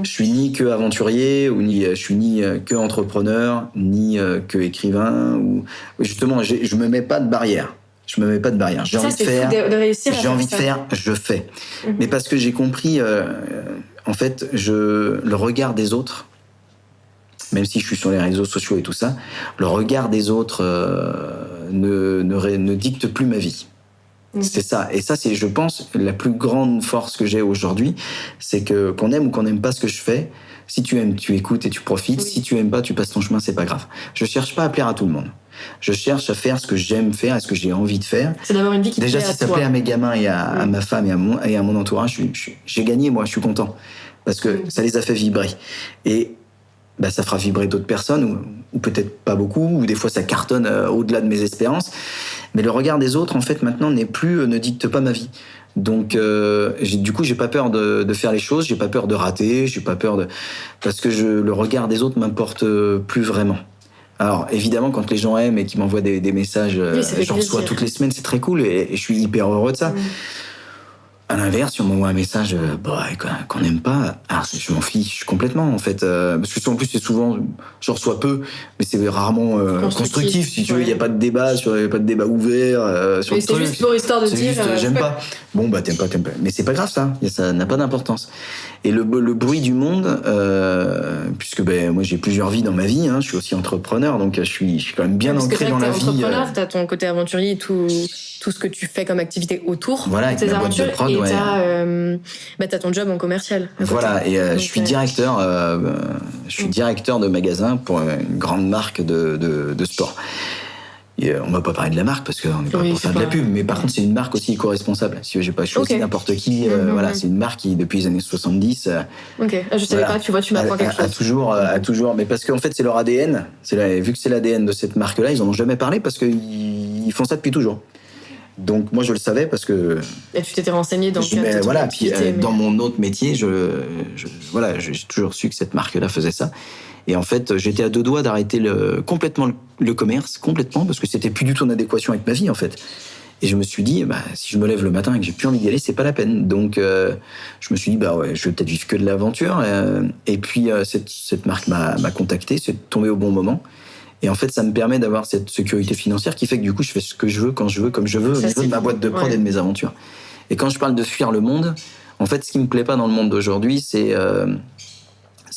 suis ni que aventurier, je suis ni que entrepreneur, ni que écrivain, ou justement, je me mets pas de barrière. J'ai envie de faire, je fais. Mm-hmm. Mais parce que j'ai compris, en fait, le regard des autres. Même si je suis sur les réseaux sociaux et tout ça, le regard des autres ne dicte plus ma vie. Mmh. C'est ça. Et ça, c'est, je pense, la plus grande force que j'ai aujourd'hui, c'est que qu'on aime ou qu'on n'aime pas ce que je fais, si tu aimes, tu écoutes et tu profites. Oui. Si tu aimes pas, tu passes ton chemin, c'est pas grave. Je cherche pas à plaire à tout le monde. Je cherche à faire ce que j'aime faire et ce que j'ai envie de faire. C'est d'avoir une vie qui déjà, te plaît à toi. Déjà, si ça plaît à mes gamins et à ma femme et à mon entourage, j'ai gagné, moi, je suis content. Parce que ça les a fait vibrer. Et ça fera vibrer d'autres personnes, ou peut-être pas beaucoup, ou des fois ça cartonne au-delà de mes espérances. Mais le regard des autres, en fait, maintenant, ne dicte pas ma vie. Donc, du coup, j'ai pas peur de faire les choses, j'ai pas peur de rater, parce que le regard des autres m'importe plus vraiment. Alors, évidemment, quand les gens aiment et qu'ils m'envoient des messages, j'en reçois toutes les semaines, c'est très cool, et je suis hyper heureux de ça. À l'inverse, si on m'envoie un message qu'on n'aime pas, je m'en fiche complètement, en fait. Parce que en plus, c'est souvent, je reçois peu, mais c'est rarement constructif, si tu veux. Il n'y a pas de débat, pas de débat ouvert sur le truc. C'est juste pour histoire de dire... j'aime pas. Bon, t'aimes pas. Mais c'est pas grave, ça n'a pas d'importance. Et le bruit du monde, puisque moi, j'ai plusieurs vies dans ma vie, je suis aussi entrepreneur, donc je suis quand même bien ancré dans la vie. Parce que entrepreneur, t'as ton côté aventurier, tout ce que tu fais comme activité autour de tes aventures, et t'as ton job en commercial. Voilà, et je suis directeur de magasin pour une grande marque de sport. Et on va pas parler de la marque parce qu'on n'est pas pour faire de la pub, mais par contre c'est une marque aussi éco-responsable. Si j'ai pas choisi n'importe qui, voilà, c'est une marque qui depuis les années 70. Je savais pas, tu vois, tu m'apprends quelque chose. A toujours, mais parce qu'en fait c'est leur ADN. Vu que c'est l'ADN de cette marque-là, ils en ont jamais parlé parce qu'ils font ça depuis toujours. Donc moi je le savais parce que Et tu t'étais renseigné dans le cadre de ton voilà, activité, puis dans mon autre métier, voilà, j'ai toujours su que cette marque-là faisait ça. Et en fait, j'étais à deux doigts d'arrêter complètement le commerce, complètement, parce que c'était plus du tout en adéquation avec ma vie en fait. Et je me suis dit, si je me lève le matin et que j'ai plus envie d'y aller, c'est pas la peine. Donc je me suis dit, ouais, je vais peut-être vivre que de l'aventure. Et puis cette marque m'a contacté, c'est tombé au bon moment. Et en fait, ça me permet d'avoir cette sécurité financière qui fait que du coup, je fais ce que je veux, quand je veux, comme je veux, au niveau de ma boîte de prod et de mes aventures. Et quand je parle de fuir le monde, en fait, ce qui me plaît pas dans le monde d'aujourd'hui, c'est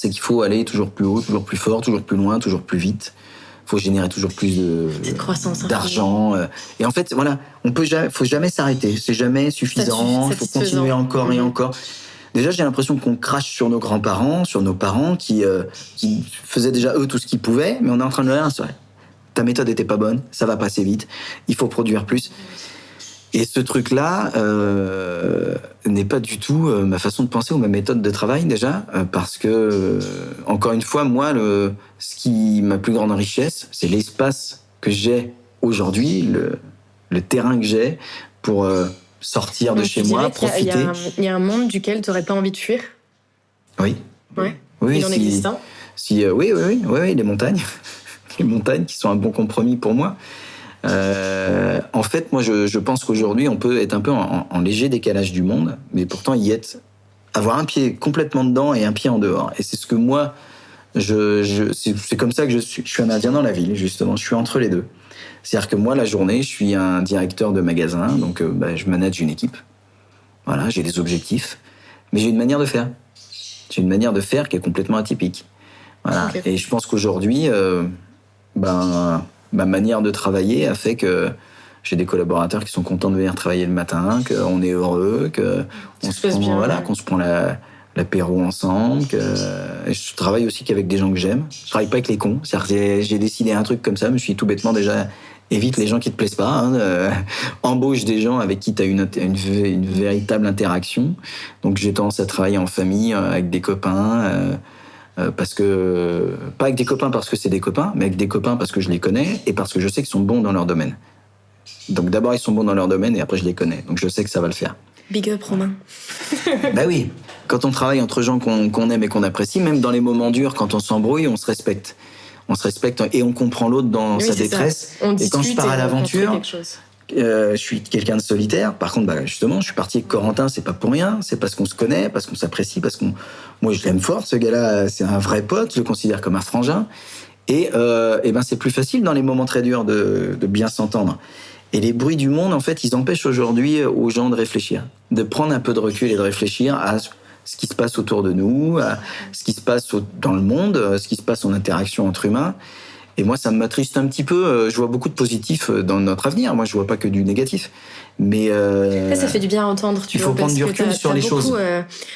qu'il faut aller toujours plus haut, toujours plus fort, toujours plus loin, toujours plus vite. Il faut générer toujours plus d'argent. Et en fait, voilà, faut jamais s'arrêter. C'est jamais suffisant. Il faut continuer encore et encore. Déjà, j'ai l'impression qu'on crache sur nos grands-parents, sur nos parents qui faisaient déjà eux tout ce qu'ils pouvaient, mais on est en train de leur dire, ta méthode était pas bonne, ça va passer vite, il faut produire plus. Et ce truc-là n'est pas du tout ma façon de penser ou ma méthode de travail déjà, parce que, encore une fois, moi, ma plus grande richesse, c'est l'espace que j'ai aujourd'hui, le terrain que j'ai pour sortir de chez moi, profiter. Il y a un monde duquel tu n'aurais pas envie de fuir? Oui. Ouais. Oui, il en existe un? Oui, les montagnes. Les montagnes qui sont un bon compromis pour moi. En fait, moi, je pense qu'aujourd'hui, on peut être un peu en léger décalage du monde, mais pourtant avoir un pied complètement dedans et un pied en dehors. Et c'est ce que moi, c'est comme ça que je suis un Indien dans la ville, justement. Je suis entre les deux. C'est-à-dire que moi, la journée, je suis un directeur de magasin, donc je manage une équipe. Voilà, j'ai des objectifs, mais j'ai une manière de faire. J'ai une manière de faire qui est complètement atypique. Voilà. Okay. Et je pense qu'aujourd'hui, ma manière de travailler a fait que j'ai des collaborateurs qui sont contents de venir travailler le matin, qu'on est heureux, qu'on se prend l'apéro ensemble. Et je travaille aussi qu'avec des gens que j'aime. Je travaille pas avec les cons. C'est-à-dire, j'ai décidé un truc comme ça, je me suis tout bêtement déjà évite les gens qui te plaisent pas. Embauche des gens avec qui tu as une véritable interaction. Donc j'ai tendance à travailler en famille, avec des copains. Parce que pas avec des copains parce que c'est des copains, mais avec des copains parce que je les connais et parce que je sais qu'ils sont bons dans leur domaine. Donc d'abord ils sont bons dans leur domaine et après je les connais, donc je sais que ça va le faire. Big up Romain. Bah oui, quand on travaille entre gens qu'on aime et qu'on apprécie, même dans les moments durs, quand on s'embrouille, on se respecte. On se respecte et on comprend l'autre dans sa détresse. Et quand je pars à l'aventure, je suis quelqu'un de solitaire. Par contre, justement, je suis parti avec Corentin, c'est pas pour rien. C'est parce qu'on se connaît, parce qu'on s'apprécie, moi, je l'aime fort. Ce gars-là, c'est un vrai pote. Je le considère comme un frangin. Et c'est plus facile dans les moments très durs de bien s'entendre. Et les bruits du monde, en fait, ils empêchent aujourd'hui aux gens de réfléchir, de prendre un peu de recul et de réfléchir à ce qui se passe autour de nous, à ce qui se passe dans le monde, ce qui se passe en interaction entre humains. Et moi, ça m'attriste un petit peu. Je vois beaucoup de positifs dans notre avenir. Moi, je vois pas que du négatif. Mais ça fait du bien à entendre. Il faut prendre du recul sur les choses.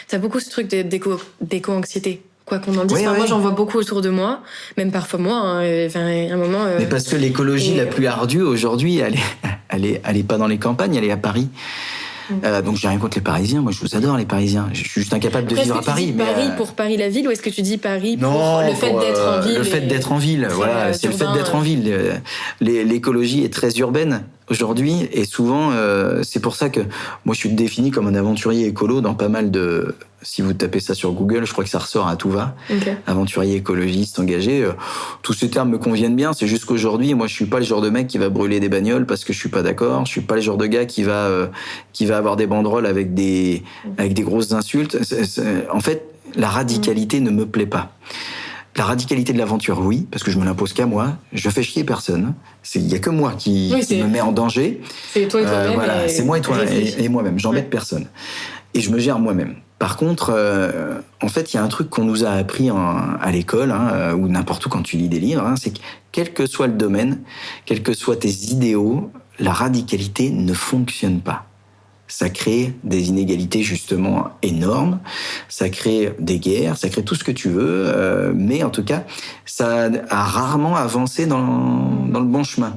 T'as beaucoup ce truc d'éco-anxiété. Quoi qu'on en dise. Moi, j'en vois beaucoup autour de moi. Même parfois moi. Un moment. Mais parce que l'écologie la plus ardue aujourd'hui, elle est pas dans les campagnes, elle est à Paris. Donc j'ai rien contre les Parisiens, moi je vous adore les Parisiens, je suis juste incapable de vivre à Paris. Est-ce que tu dis Paris pour Paris la ville ou est-ce que tu dis Paris pour le fait d'être en ville? Le fait d'être en ville, voilà, c'est le fait d'être en ville. L'écologie est très urbaine aujourd'hui et souvent c'est pour ça que moi je suis défini comme un aventurier écolo dans pas mal de... Si vous tapez ça sur Google, je crois que ça ressort à tout va. Okay. Aventurier, écologiste, engagé. Tous ces termes me conviennent bien. C'est juste qu'aujourd'hui, moi, je suis pas le genre de mec qui va brûler des bagnoles parce que je suis pas d'accord. Je suis pas le genre de gars qui va avoir des banderoles avec des grosses insultes. En fait, la radicalité ne me plaît pas. La radicalité de l'aventure, oui, parce que je me l'impose qu'à moi. Je fais chier personne. Il y a que moi qui me met en danger. C'est toi et toi-même. Voilà, c'est moi et toi et moi-même. J'embête personne. Et je me gère moi-même. Par contre, en fait, il y a un truc qu'on nous a appris à l'école, ou n'importe où quand tu lis des livres, c'est que quel que soit le domaine, quels que soient tes idéaux, la radicalité ne fonctionne pas. Ça crée des inégalités justement énormes, ça crée des guerres, ça crée tout ce que tu veux, mais en tout cas, ça a rarement avancé dans le bon chemin.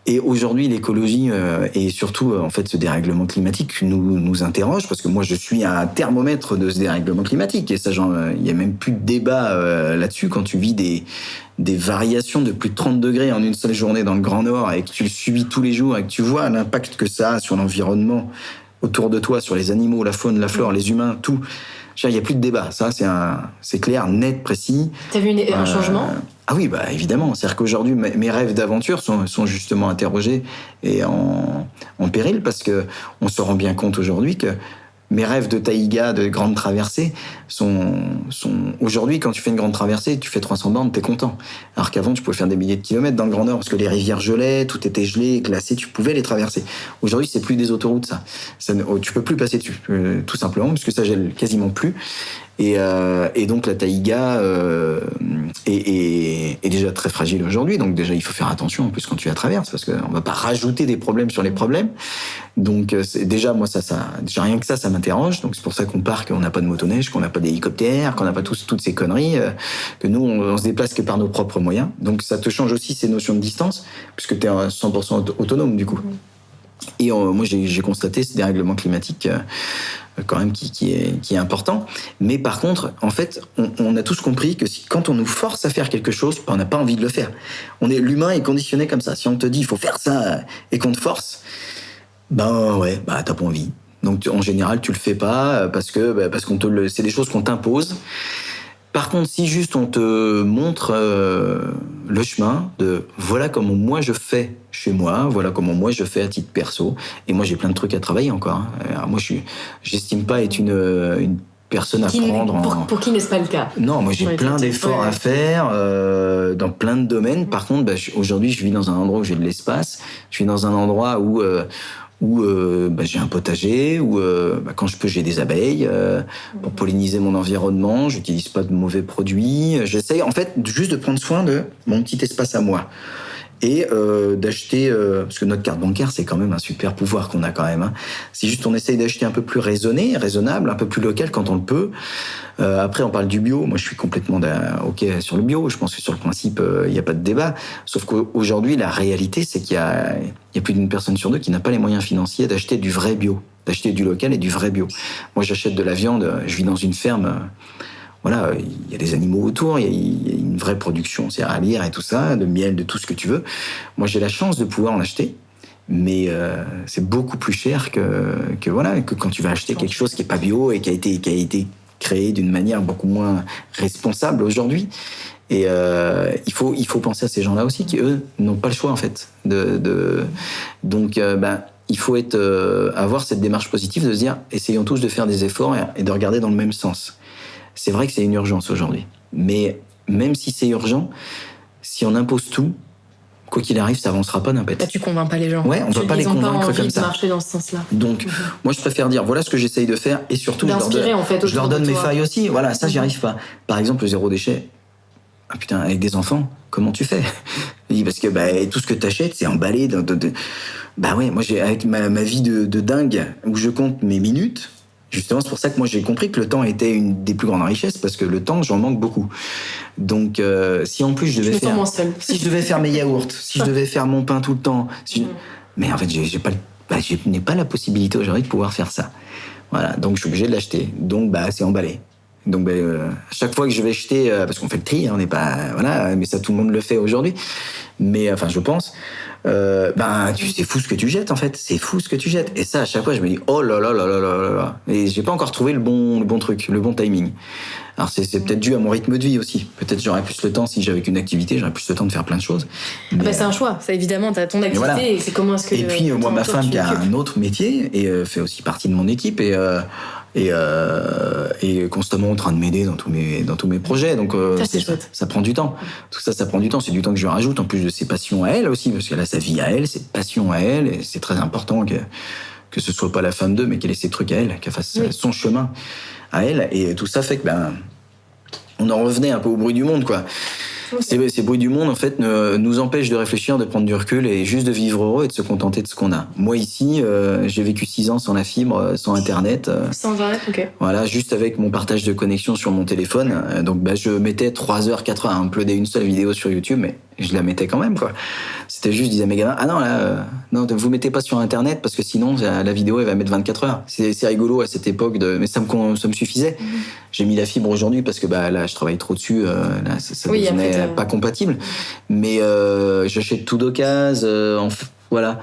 Et aujourd'hui, l'écologie et surtout en fait ce dérèglement climatique nous interroge, parce que moi je suis un thermomètre de ce dérèglement climatique, et ça, il n'y a même plus de débat là-dessus. Quand tu vis des variations de plus de 30 degrés en une seule journée dans le Grand Nord, et que tu le subis tous les jours, et que tu vois l'impact que ça a sur l'environnement autour de toi, sur les animaux, la faune, la flore, les humains, tout. Il n'y a plus de débat. Ça, c'est clair, net, précis. T'as vu un changement ? Ah oui, bah évidemment. C'est-à-dire qu'aujourd'hui, mes rêves d'aventure sont justement interrogés et en péril, parce que on se rend bien compte aujourd'hui que mes rêves de taïga, de grande traversée, sont aujourd'hui, quand tu fais une grande traversée, tu fais 300 bornes, t'es content. Alors qu'avant, tu pouvais faire des milliers de kilomètres dans le Grand Nord, parce que les rivières gelaient, tout était gelé, glacé, tu pouvais les traverser. Aujourd'hui, c'est plus des autoroutes, ça. Tu peux plus passer dessus, tout simplement, parce que ça gèle quasiment plus. Et donc la taïga est déjà très fragile aujourd'hui, donc déjà il faut faire attention en plus quand tu la traverses, parce qu'on va pas rajouter des problèmes sur les problèmes. Donc déjà moi déjà rien que ça m'interroge. Donc c'est pour ça qu'on qu'on n'a pas de motoneige, qu'on n'a pas d'hélicoptère, qu'on n'a pas toutes ces conneries, que nous on se déplace que par nos propres moyens. Donc ça te change aussi ces notions de distance, puisque tu es 100% autonome du coup. Et moi j'ai constaté ce dérèglement climatique quand même qui est important. Mais par contre, en fait, on a tous compris que quand on nous force à faire quelque chose, on n'a pas envie de le faire. L'humain est conditionné comme ça. Si on te dit il faut faire ça et qu'on te force, ouais, t'as pas envie. Donc en général, tu le fais pas parce que c'est des choses qu'on t'impose. Par contre, si juste on te montre le chemin de voilà comment moi je fais chez moi, voilà comment moi je fais à titre perso, et moi j'ai plein de trucs à travailler encore. Alors moi j'estime pas être une personne à prendre. Pour qui n'est-ce pas le cas? Non, moi j'ai plein d'efforts à faire dans plein de domaines. Par contre, aujourd'hui je vis dans un endroit où j'ai de l'espace. Je vis dans un endroit où j'ai un potager, où quand je peux j'ai des abeilles pour polliniser mon environnement. J'utilise pas de mauvais produits. J'essaye en fait juste de prendre soin de mon petit espace à moi. Et d'acheter, parce que notre carte bancaire c'est quand même un super pouvoir qu'on a quand même, hein. C'est juste on essaye d'acheter un peu plus raisonnable, un peu plus local quand on le peut. Après on parle du bio, moi je suis complètement ok sur le bio, je pense que sur le principe il n'y a pas de débat, sauf qu'aujourd'hui la réalité c'est qu'il y a plus d'une personne sur deux qui n'a pas les moyens financiers d'acheter du vrai bio, d'acheter du local et du vrai bio. Moi j'achète de la viande, je vis dans une ferme, voilà, il y a des animaux autour, il y a une vraie production céréalière et tout ça, de miel, de tout ce que tu veux. Moi, j'ai la chance de pouvoir en acheter, mais c'est beaucoup plus cher que quand tu vas acheter quelque chose qui est pas bio et qui a été créé d'une manière beaucoup moins responsable aujourd'hui. Et il faut penser à ces gens-là aussi, qui eux n'ont pas le choix en fait. Donc il faut avoir cette démarche positive de se dire, essayons tous de faire des efforts et de regarder dans le même sens. C'est vrai que c'est une urgence aujourd'hui. Mais même si c'est urgent, si on impose tout, quoi qu'il arrive, ça avancera pas d'un pet. Tu convaincs pas les gens. Ouais, on peut pas les convaincre comme ça. De marcher dans ce sens-là. Donc, moi, je préfère dire, voilà ce que j'essaye de faire, et surtout, je leur donne mes failles aussi. Voilà, ça, j'y arrive pas. Par exemple, le zéro déchet. Ah putain, avec des enfants, comment tu fais? Parce que tout ce que t'achètes, c'est emballé. Ouais, moi, avec ma vie de dingue, où je compte mes minutes. Justement, c'est pour ça que moi j'ai compris que le temps était une des plus grandes richesses, parce que le temps, j'en manque beaucoup. Donc, si en plus je devais faire mes yaourts, si je devais faire mon pain tout le temps, mais en fait, je n'ai pas la possibilité aujourd'hui de pouvoir faire ça. Voilà, donc je suis obligé de l'acheter. Donc, c'est emballé. Donc, à chaque fois que je vais acheter, parce qu'on fait le tri, on n'est pas, voilà, mais ça tout le monde le fait aujourd'hui. Mais enfin, je pense. C'est fou ce que tu jettes en fait, c'est fou ce que tu jettes. Et ça, à chaque fois, je me dis oh là là là là là là là. Et j'ai pas encore trouvé le bon truc, le bon timing. Alors c'est peut-être dû à mon rythme de vie aussi. Peut-être j'aurais plus le temps si j'avais qu'une activité, j'aurais plus le temps de faire plein de choses. Mais, c'est un choix. Ça évidemment, t'as ton activité voilà. Et c'est comment est-ce que. Et puis moi, ma femme qui a un autre métier et fait aussi partie de mon équipe et constamment en train de m'aider dans tous mes projets. Donc ça prend du temps. Tout ça prend du temps. C'est du temps que je rajoute en plus de ses passions à elle aussi, parce qu'elle a sa vie à elle, ses passions à elle, et c'est très important que ce soit pas la femme d'eux, mais qu'elle ait ses trucs à elle, qu'elle fasse son chemin à elle. Et tout ça fait que on en revenait un peu au bruit du monde, quoi. Ces bruits du monde, en fait, nous empêchent de réfléchir, de prendre du recul et juste de vivre heureux et de se contenter de ce qu'on a. Moi, ici, j'ai vécu 6 ans sans la fibre, sans Internet. Sans Internet, ok. Voilà, juste avec mon partage de connexion sur mon téléphone. Donc, je mettais 3 heures, 4 heures à uploader une seule vidéo sur YouTube, mais je la mettais quand même, quoi. C'était juste, je disais à mes gamins, ah non, là, non, vous mettez pas sur Internet parce que sinon, la vidéo, elle va mettre 24 heures. C'est rigolo à cette époque, mais ça me suffisait. J'ai mis la fibre aujourd'hui parce que là, je travaille trop dessus, là, ça devenait pas compatible. Mais j'achète tout d'occasion, voilà.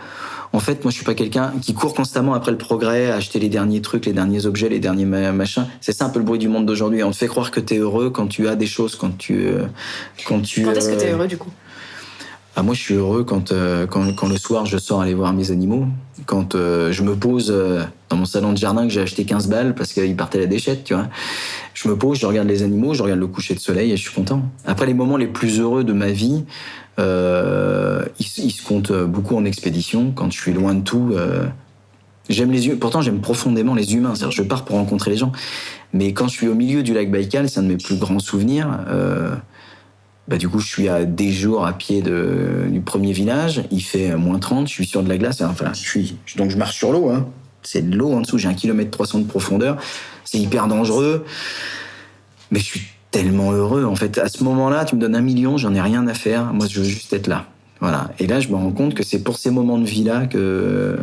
En fait, moi, je suis pas quelqu'un qui court constamment après le progrès, à acheter les derniers trucs, les derniers objets, les derniers machins. C'est ça un peu le bruit du monde d'aujourd'hui. On te fait croire que t'es heureux quand tu as des choses, quand est-ce que t'es heureux, du coup? Moi, je suis heureux quand le soir, je sors aller voir mes animaux. Quand je me pose dans mon salon de jardin que j'ai acheté 15 balles parce qu'il partait la déchette, tu vois. Je me pose, je regarde les animaux, je regarde le coucher de soleil et je suis content. Après, les moments les plus heureux de ma vie, ils se comptent beaucoup en expédition. Quand je suis loin de tout, pourtant j'aime profondément les humains. C'est-à-dire, je pars pour rencontrer les gens. Mais quand je suis au milieu du lac Baïkal, c'est un de mes plus grands souvenirs. Du coup, je suis à des jours à pied du premier village. Il fait moins 30, je suis sur de la glace. Enfin, donc je marche sur l'eau. Hein. C'est de l'eau en dessous. J'ai 1,3 km de profondeur. C'est hyper dangereux. Mais je suis tellement heureux. En fait, à ce moment-là, tu me donnes 1 million, j'en ai rien à faire. Moi, je veux juste être là. Voilà. Et là, je me rends compte que c'est pour ces moments de vie-là que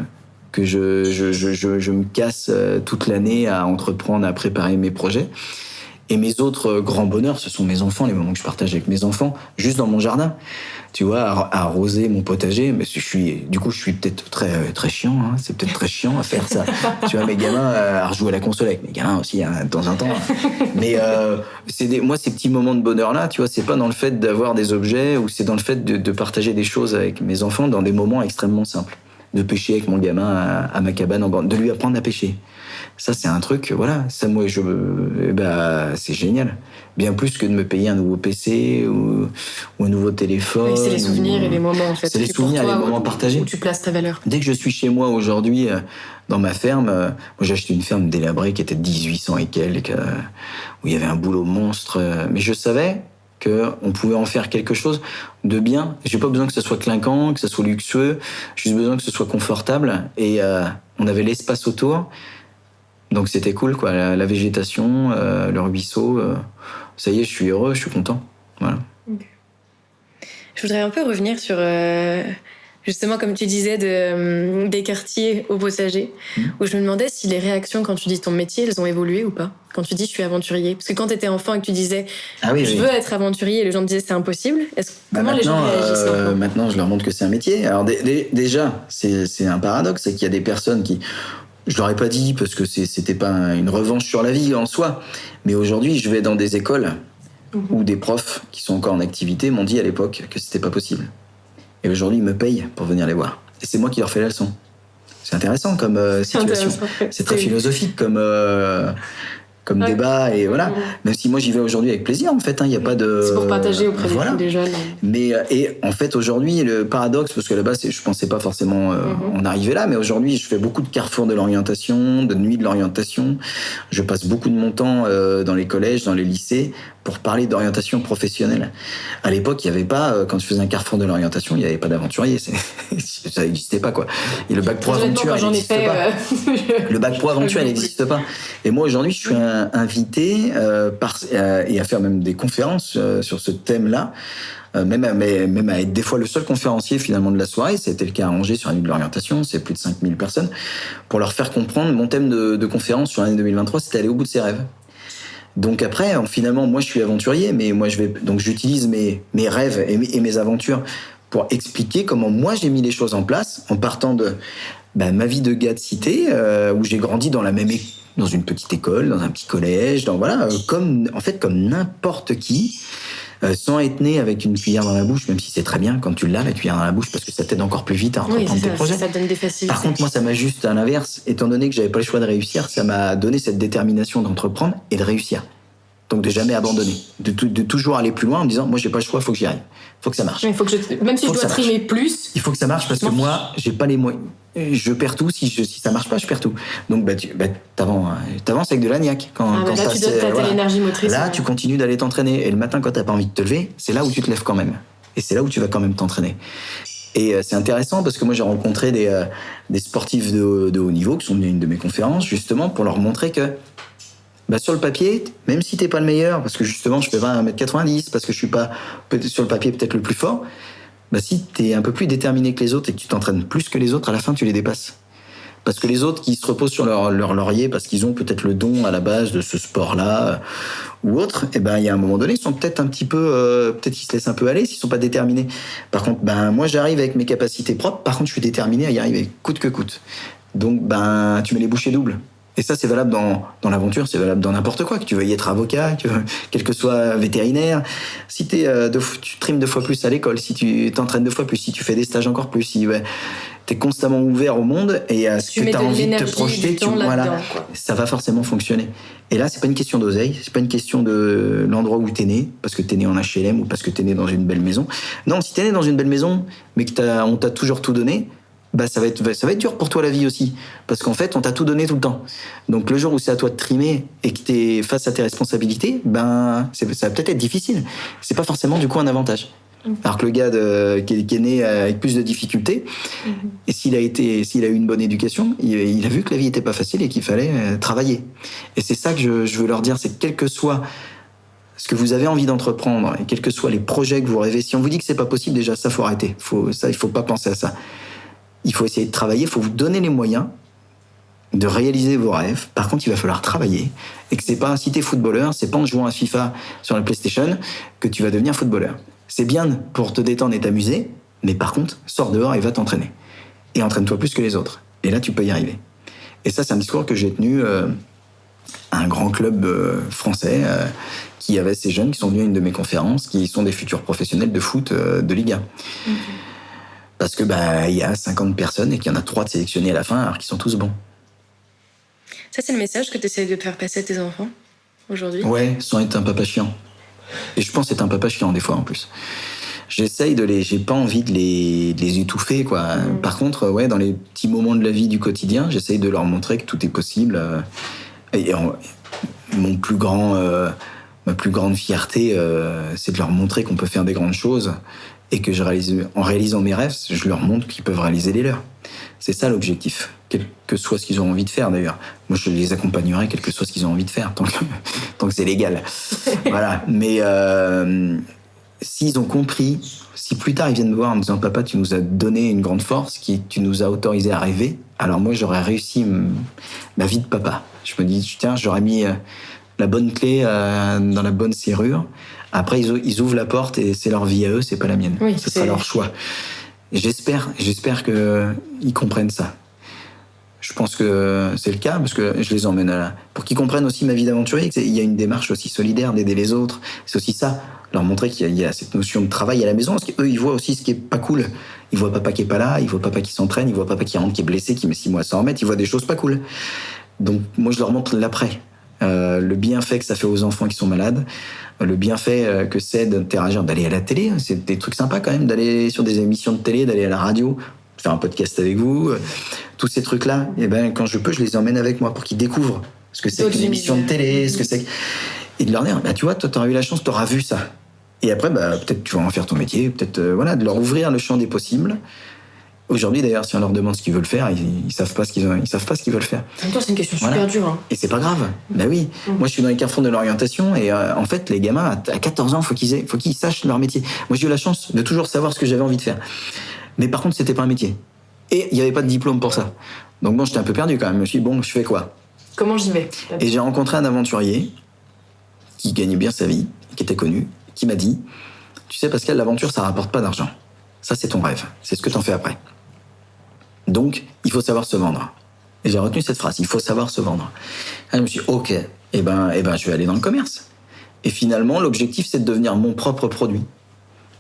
je me casse toute l'année à entreprendre, à préparer mes projets. Et mes autres grands bonheurs, ce sont mes enfants, les moments que je partage avec mes enfants, juste dans mon jardin. Tu vois, à arroser mon potager. Mais je suis peut-être très, très chiant, hein. C'est peut-être très chiant à faire ça. Tu vois, mes gamins, à rejouer à la console avec mes gamins aussi, hein, de temps en temps. Mais moi, ces petits moments de bonheur-là, tu vois, c'est pas dans le fait d'avoir des objets ou c'est dans le fait de partager des choses avec mes enfants dans des moments extrêmement simples. De pêcher avec mon gamin à ma cabane en bande, de lui apprendre à pêcher. Ça, c'est un truc, voilà. Ça, moi, c'est génial. Bien plus que de me payer un nouveau PC ou un nouveau téléphone. Oui, c'est les souvenirs et les moments, en fait. C'est les souvenirs et les moments partagés. Où tu places ta valeur. Dès que je suis chez moi aujourd'hui, dans ma ferme, moi, j'ai acheté une ferme délabrée qui était de 1800 et quelques, où il y avait un boulot monstre. Mais je savais qu'on pouvait en faire quelque chose de bien. J'ai pas besoin que ça soit clinquant, que ça soit luxueux. J'ai juste besoin que ce soit confortable. Et on avait l'espace autour. Donc c'était cool, quoi. La végétation, le ruisseau. Ça y est, je suis heureux, je suis content. Voilà. Okay. Je voudrais un peu revenir sur, justement, comme tu disais, des quartiers au potager, où je me demandais si les réactions, quand tu dis ton métier, elles ont évolué ou pas. Quand tu dis je suis aventurier. Parce que quand tu étais enfant et que tu disais je veux être aventurier, et les gens te disaient c'est impossible, comment les gens réagissent maintenant ? Maintenant, je leur montre que c'est un métier. Alors déjà, c'est un paradoxe, c'est qu'il y a des personnes qui... Je leur ai pas dit parce que c'était pas une revanche sur la vie en soi. Mais aujourd'hui, je vais dans des écoles où des profs qui sont encore en activité m'ont dit à l'époque que c'était pas possible. Et aujourd'hui, ils me payent pour venir les voir. Et c'est moi qui leur fais la leçon. C'est intéressant comme situation. C'est très philosophique comme débat, et voilà. Même si moi j'y vais aujourd'hui avec plaisir, en fait, hein, y a pas de... C'est pour partager auprès des jeunes. Mais et en fait aujourd'hui le paradoxe, parce que là-bas je pensais pas forcément en arriver là, mais aujourd'hui je fais beaucoup de carrefours de l'orientation, de nuits de l'orientation. Je passe beaucoup de mon temps dans les collèges, dans les lycées, pour parler d'orientation professionnelle. À l'époque, il y avait pas, quand je faisais un carrefour de l'orientation, il y avait pas d'aventurier, ça n'existait pas, quoi. Et le bac pro aventure, il n'existe pas. Le bac pro aventure, il n'existe pas. Et moi aujourd'hui, je suis invité et à faire même des conférences sur ce thème-là, même à être des fois le seul conférencier finalement de la soirée. C'était le cas à Angers sur la nuit de l'orientation, c'est plus de 5000 personnes, pour leur faire comprendre mon thème de conférence sur l'année 2023, c'était aller au bout de ses rêves. Donc après, finalement, moi je suis aventurier, mais moi j'utilise mes rêves et mes aventures pour expliquer comment moi j'ai mis les choses en place en partant de ma vie de gars de cité, où j'ai grandi dans une petite école, dans un petit collège, comme n'importe qui, sans être né avec une cuillère dans la bouche, même si c'est très bien quand tu l'as, la cuillère dans la bouche, parce que ça t'aide encore plus vite à entreprendre tes projets. Ça donne des facilités. Par contre, moi, ça m'a juste, à l'inverse, étant donné que j'avais pas le choix de réussir, ça m'a donné cette détermination d'entreprendre et de réussir. Donc de jamais abandonner, de toujours aller plus loin en me disant, moi j'ai pas le choix, faut que j'y arrive, faut que ça marche. Même si je dois trimer plus, il faut que ça marche, parce que moi j'ai pas les moyens, je perds tout, si ça marche pas, je perds tout. Donc t'avances avec de la niaque. T'as l'énergie motrice. Là, tu continues d'aller t'entraîner, et le matin quand t'as pas envie de te lever, c'est là où tu te lèves quand même, et c'est là où tu vas quand même t'entraîner. Et c'est intéressant parce que moi j'ai rencontré des sportifs de haut niveau qui sont venus à une de mes conférences, justement pour leur montrer que sur le papier, même si t'es pas le meilleur, parce que justement, je fais pas 1m90, parce que je suis pas, sur le papier, peut-être le plus fort, si t'es un peu plus déterminé que les autres et que tu t'entraînes plus que les autres, à la fin, tu les dépasses. Parce que les autres qui se reposent sur leur laurier parce qu'ils ont peut-être le don à la base de ce sport-là ou autre, il y a un moment donné, ils sont peut-être un petit peu, peut-être ils se laissent un peu aller s'ils sont pas déterminés. Par contre, moi j'arrive avec mes capacités propres. Par contre, je suis déterminé à y arriver coûte que coûte. Donc, tu mets les bouchées doubles. Et ça, c'est valable dans l'aventure, c'est valable dans n'importe quoi. Que tu veuilles être avocat, quel que soit vétérinaire. Si tu trimes 2 fois plus à l'école, si tu t'entraînes 2 fois plus, si tu fais des stages encore plus, si t'es constamment ouvert au monde et à ce que t'as envie de te projeter, ça va forcément fonctionner. Et là, c'est pas une question d'oseille, c'est pas une question de l'endroit où t'es né, parce que t'es né en HLM ou parce que t'es né dans une belle maison. Non, si t'es né dans une belle maison, mais on t'a toujours tout donné, ça va être dur pour toi la vie aussi, parce qu'en fait on t'a tout donné tout le temps. Donc le jour où c'est à toi de trimer et que t'es face à tes responsabilités, ça va peut-être être difficile. C'est pas forcément du coup un avantage. Alors que le gars qui est né avec plus de difficultés, et s'il a eu une bonne éducation, il a vu que la vie était pas facile et qu'il fallait travailler. Et c'est ça que je veux leur dire, c'est que quel que soit ce que vous avez envie d'entreprendre et quels que soient les projets que vous rêvez, si on vous dit que c'est pas possible, déjà ça faut arrêter. Il faut pas penser à ça. Il faut essayer de travailler, il faut vous donner les moyens de réaliser vos rêves. Par contre, il va falloir travailler. Et que c'est pas si t'es footballeur, c'est pas en jouant à FIFA sur la PlayStation que tu vas devenir footballeur. C'est bien pour te détendre et t'amuser, mais par contre, sors dehors et va t'entraîner. Et entraîne-toi plus que les autres. Et là, tu peux y arriver. Et ça, c'est un discours que j'ai tenu à un grand club français qui avait ces jeunes qui sont venus à une de mes conférences, qui sont des futurs professionnels de foot de Ligue 1. Parce que il y a 50 personnes et qu'il y en a 3 de sélectionnés à la fin alors qu'ils sont tous bons. Ça, c'est le message que tu essayes de faire passer à tes enfants aujourd'hui ? Ouais, sans être un papa chiant. Et je pense être un papa chiant des fois en plus. J'ai pas envie de les étouffer, quoi. Par contre, dans les petits moments de la vie du quotidien, j'essaye de leur montrer que tout est possible. Ma plus grande fierté, c'est de leur montrer qu'on peut faire des grandes choses. Et que en réalisant mes rêves, je leur montre qu'ils peuvent réaliser les leurs. C'est ça l'objectif, quel que soit ce qu'ils ont envie de faire d'ailleurs. Moi, je les accompagnerai, quel que soit ce qu'ils ont envie de faire, tant que c'est légal. Voilà. Mais s'ils ont compris, si plus tard ils viennent me voir en me disant « Papa, tu nous as donné une grande force, tu nous as autorisé à rêver », alors moi, j'aurais réussi ma vie de papa. Je me dis, tiens, j'aurais mis la bonne clé dans la bonne serrure. Après, ils ouvrent la porte et c'est leur vie à eux, c'est pas la mienne. Oui, ce sera leur choix. Et j'espère qu'ils comprennent ça. Je pense que c'est le cas, parce que je les emmène là. Pour qu'ils comprennent aussi ma vie d'aventurier, qu'il y a une démarche aussi solidaire d'aider les autres. C'est aussi ça, leur montrer qu'il y a cette notion de travail à la maison, parce qu'eux, ils voient aussi ce qui est pas cool. Ils voient papa qui est pas là, ils voient papa qui s'entraîne, ils voient papa qui rentre, qui est blessé, qui met 6 mois à s'en remettre, ils voient des choses pas cool. Donc, moi, je leur montre l'après. Le bienfait que ça fait aux enfants qui sont malades, le bienfait que c'est d'interagir, d'aller à la télé, c'est des trucs sympas quand même, d'aller sur des émissions de télé, d'aller à la radio, faire un podcast avec vous, tous ces trucs-là, et quand je peux, je les emmène avec moi pour qu'ils découvrent ce que c'est qu'une émission de télé, ce que c'est, et de leur dire, tu vois, toi, t'auras eu la chance, t'auras vu ça. Et après, peut-être tu vas en faire ton métier, peut-être, de leur ouvrir le champ des possibles. Aujourd'hui, d'ailleurs, si on leur demande ce qu'ils veulent faire, ils savent pas ce qu'ils veulent faire. En même temps, c'est une question super dure. Hein. Et c'est pas grave. Oui. Moi, je suis dans les carrefours de l'orientation et en fait, les gamins, à 14 ans, faut qu'ils sachent leur métier. Moi, j'ai eu la chance de toujours savoir ce que j'avais envie de faire. Mais par contre, c'était pas un métier. Et il y avait pas de diplôme pour ça. Donc bon, j'étais un peu perdu quand même. Je me suis dit, bon, je fais quoi ? Comment j'y vais ? Et j'ai rencontré un aventurier qui gagnait bien sa vie, qui était connu, qui m'a dit, tu sais, Pascal, l'aventure, ça rapporte pas d'argent. Ça, c'est ton rêve. C'est ce que t'en fais après. Donc, il faut savoir se vendre. Et j'ai retenu cette phrase, il faut savoir se vendre. Et je me suis dit, ok, je vais aller dans le commerce. Et finalement, l'objectif, c'est de devenir mon propre produit.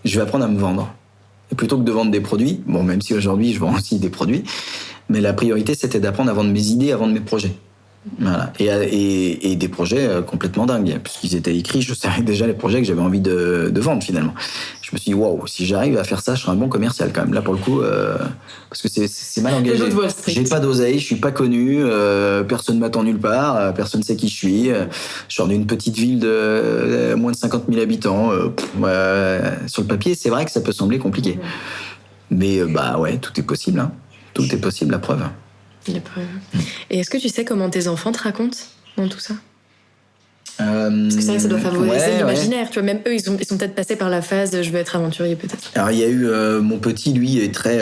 Je vais apprendre à me vendre. Et plutôt que de vendre des produits, bon, même si aujourd'hui, je vends aussi des produits, mais la priorité, c'était d'apprendre à vendre mes idées, à vendre mes projets. Voilà. Et des projets complètement dingues, puisqu'ils étaient écrits, je savais déjà les projets que j'avais envie de vendre finalement. Je me suis dit, waouh, si j'arrive à faire ça, je serai un bon commercial quand même. Là, pour le coup, parce que c'est mal engagé. J'ai pas d'oseille, je suis pas connu, personne m'attend nulle part, personne sait qui je suis. Je sors d'une petite ville de moins de 50 000 habitants. Sur le papier, c'est vrai que ça peut sembler compliqué. Mais tout est possible. Hein. Tout est possible, la preuve. Et est-ce que tu sais comment tes enfants te racontent dans tout ça ? Parce que c'est vrai que ça doit favoriser l'imaginaire. Ouais. Tu vois, même eux, ils sont peut-être passés par la phase de je veux être aventurier, peut-être. Alors, il y a eu mon petit, lui, est très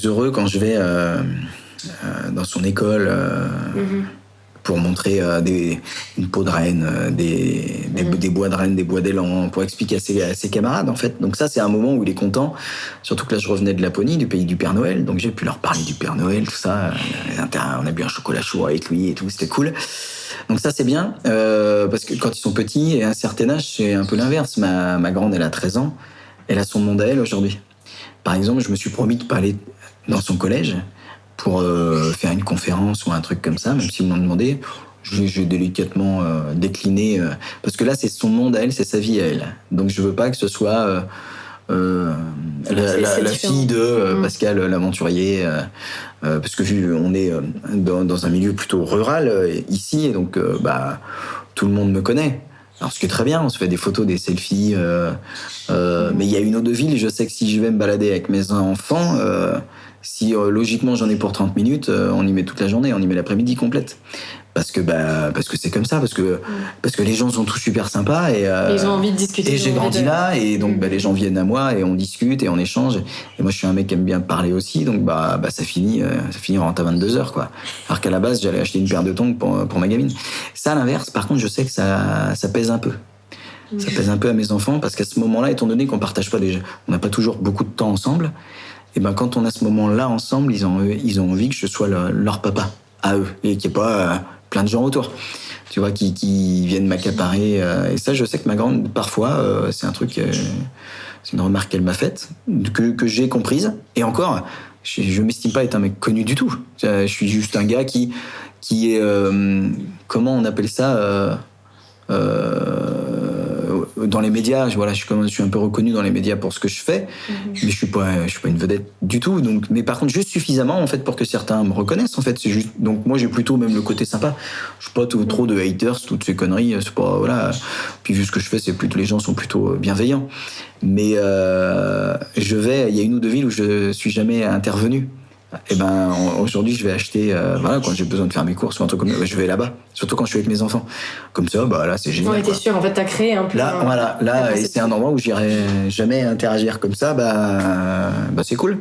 heureux quand je vais dans son école pour montrer une peau de renne, des bois de renne, des bois d'élan, pour expliquer à ses camarades, en fait. Donc ça, c'est un moment où il est content. Surtout que là, je revenais de Laponie, du pays du Père Noël, donc j'ai pu leur parler du Père Noël, tout ça. On a bu un chocolat chaud avec lui et tout, c'était cool. Donc ça, c'est bien, parce que quand ils sont petits, et à un certain âge, c'est un peu l'inverse. Ma grande, elle a 13 ans, elle a son monde à elle aujourd'hui. Par exemple, je me suis promis de pas aller dans son collège pour faire une conférence ou un truc comme ça, même s'ils m'ont demandé. J'ai délicatement décliné, parce que là, c'est son monde à elle, c'est sa vie à elle. Donc je veux pas que ce soit la fille de Pascal l'aventurier, parce que vu on est dans un milieu plutôt rural ici, et donc tout le monde me connaît. Alors ce qui est très bien, on se fait des photos, des selfies, mais il y a une eau de ville, je sais que si je vais me balader avec mes enfants, si logiquement j'en ai pour 30 minutes, on y met toute la journée, on y met l'après-midi complète. Parce que c'est comme ça, parce que les gens sont tous super sympas et ils ont envie de discuter. Et j'ai grandi là, et donc les gens viennent à moi et on discute et on échange. Et moi je suis un mec qui aime bien parler aussi, donc ça finit on rentre à 22h quoi. Alors qu'à la base j'allais acheter une paire de tongs pour ma gamine. Ça à l'inverse, par contre je sais que ça pèse un peu. Ça pèse un peu à mes enfants, parce qu'à ce moment-là, étant donné qu'on partage pas déjà, on n'a pas toujours beaucoup de temps ensemble. Et quand on a ce moment-là ensemble, ils ont envie que je sois leur papa à eux, et qu'il n'y ait pas plein de gens autour, tu vois, qui viennent m'accaparer. Et ça, je sais que ma grande, parfois, c'est un truc, c'est une remarque qu'elle m'a faite, que j'ai comprise. Et encore, je m'estime pas être un mec connu du tout. Je suis juste un gars qui est, comment on appelle ça, dans les médias. Voilà, je suis un peu reconnu dans les médias pour ce que je fais, mais je suis pas une vedette du tout. Donc, mais par contre, juste suffisamment en fait pour que certains me reconnaissent. En fait, c'est juste. Donc moi, j'ai plutôt même le côté sympa. Je suis pas trop de haters, toutes ces conneries. C'est pas voilà. Puis vu ce que je fais, c'est plutôt les gens sont plutôt bienveillants. Mais il y a une ou deux villes où je suis jamais intervenu. Et aujourd'hui je vais acheter quand j'ai besoin de faire mes courses ou un truc comme ça, je vais là-bas, surtout quand je suis avec mes enfants, comme ça là c'est génial. Ouais, t'es sûr, en fait t'as créé un peu là et c'est un endroit où j'irai jamais interagir comme ça, c'est cool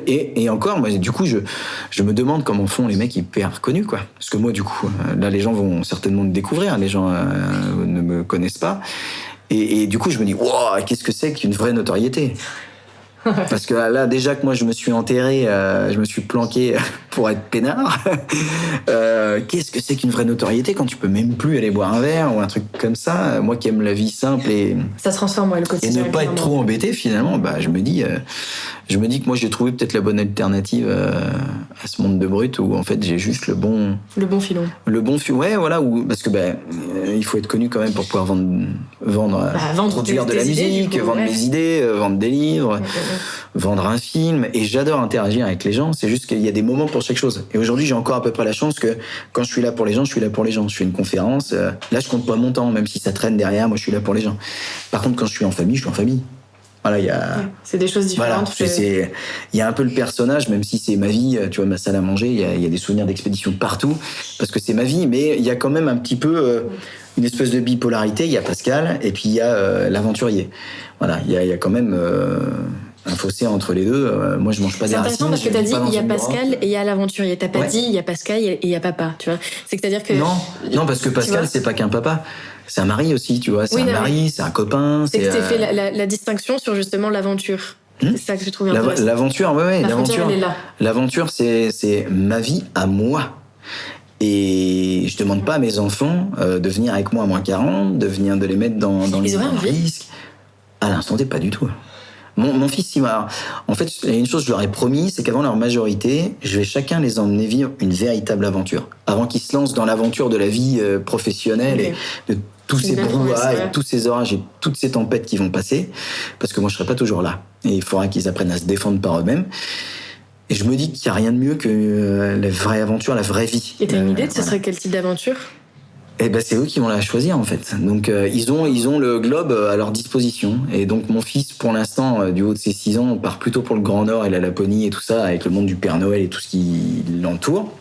et encore moi du coup je me demande comment font les mecs hyper connus quoi, parce que moi du coup là les gens vont certainement me découvrir, les gens ne me connaissent pas et du coup je me dis wow, qu'est-ce que c'est qu'une vraie notoriété. Parce que là, déjà que moi, je me suis enterré, je me suis planqué pour être peinard. Qu'est-ce que c'est qu'une vraie notoriété quand tu peux même plus aller boire un verre ou un truc comme ça? Moi qui aime la vie simple et ça se transforme le quotidien. Et ne pas être trop embêté finalement, je me dis que moi j'ai trouvé peut-être la bonne alternative à ce monde de brut où en fait j'ai juste le bon filon. Ouais, voilà, parce que il faut être connu quand même pour pouvoir vendre produire de la musique, vendre mes idées, vendre des livres. Vendre un film, et j'adore interagir avec les gens, c'est juste qu'il y a des moments pour chaque chose. Et aujourd'hui, j'ai encore à peu près la chance que quand je suis là pour les gens, je suis là pour les gens. Je fais une conférence, là je compte pas mon temps, même si ça traîne derrière, moi je suis là pour les gens. Par contre, quand je suis en famille, je suis en famille. Voilà, c'est des choses différentes. Voilà, il y a un peu le personnage, même si c'est ma vie, tu vois, ma salle à manger, il y a des souvenirs d'expédition partout, parce que c'est ma vie, mais il y a quand même un petit peu une espèce de bipolarité. Il y a Pascal, et puis il y a l'aventurier. Voilà, il y a quand même un fossé entre les deux. Moi, je mange pas des racines. C'est intéressant parce que t'as dit il y a Pascal et il y a l'aventurier. T'as pas dit il y a Pascal et il y a papa, tu vois. C'est-à-dire que non, parce que Pascal, c'est pas qu'un papa. C'est un mari aussi, tu vois. C'est un mari, c'est un copain. C'est que t'as fait la distinction sur justement l'aventure. C'est ça que je trouve intéressant. L'aventure, l'aventure. Elle est là. L'aventure, c'est ma vie à moi. Et je demande pas à mes enfants de venir avec moi à -40, de les mettre dans les risques. À l'instant T, pas du tout. Mon fils, en fait, il y a une chose que je leur ai promis, c'est qu'avant leur majorité, je vais chacun les emmener vivre une véritable aventure. Avant qu'ils se lancent dans l'aventure de la vie professionnelle et de tous ces brouhahs et tous ces orages et toutes ces tempêtes qui vont passer, parce que moi, je serai pas toujours là. Et il faudra qu'ils apprennent à se défendre par eux-mêmes. Et je me dis qu'il n'y a rien de mieux que la vraie aventure, la vraie vie. Et t'as une idée de ce serait quel type d'aventure ? C'est eux qui vont la choisir en fait. Donc ils ont le globe à leur disposition. Et donc mon fils, pour l'instant, du haut de ses 6 ans, part plutôt pour le Grand Nord et la Laponie et tout ça, avec le monde du Père Noël et tout ce qui l'entoure.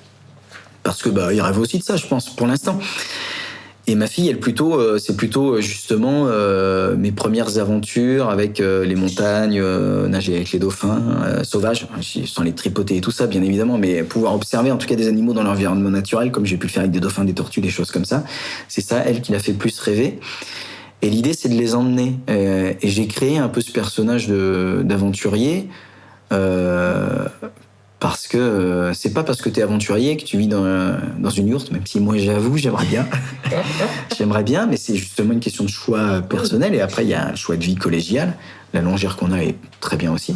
Parce que il rêve aussi de ça, je pense, pour l'instant. Et ma fille, c'est plutôt justement mes premières aventures avec les montagnes, nager avec les dauphins sauvages, sans les tripoter et tout ça, bien évidemment, mais pouvoir observer en tout cas des animaux dans leur environnement naturel, comme j'ai pu le faire avec des dauphins, des tortues, des choses comme ça. C'est ça, elle, qui l'a fait le plus rêver. Et l'idée, c'est de les emmener. Et j'ai créé un peu ce personnage d'aventurier. Parce que c'est pas parce que t'es aventurier que tu vis dans une yourte, même si moi j'avoue j'aimerais bien, mais c'est justement une question de choix personnel. Et après il y a un choix de vie collégial, la longère qu'on a est très bien aussi.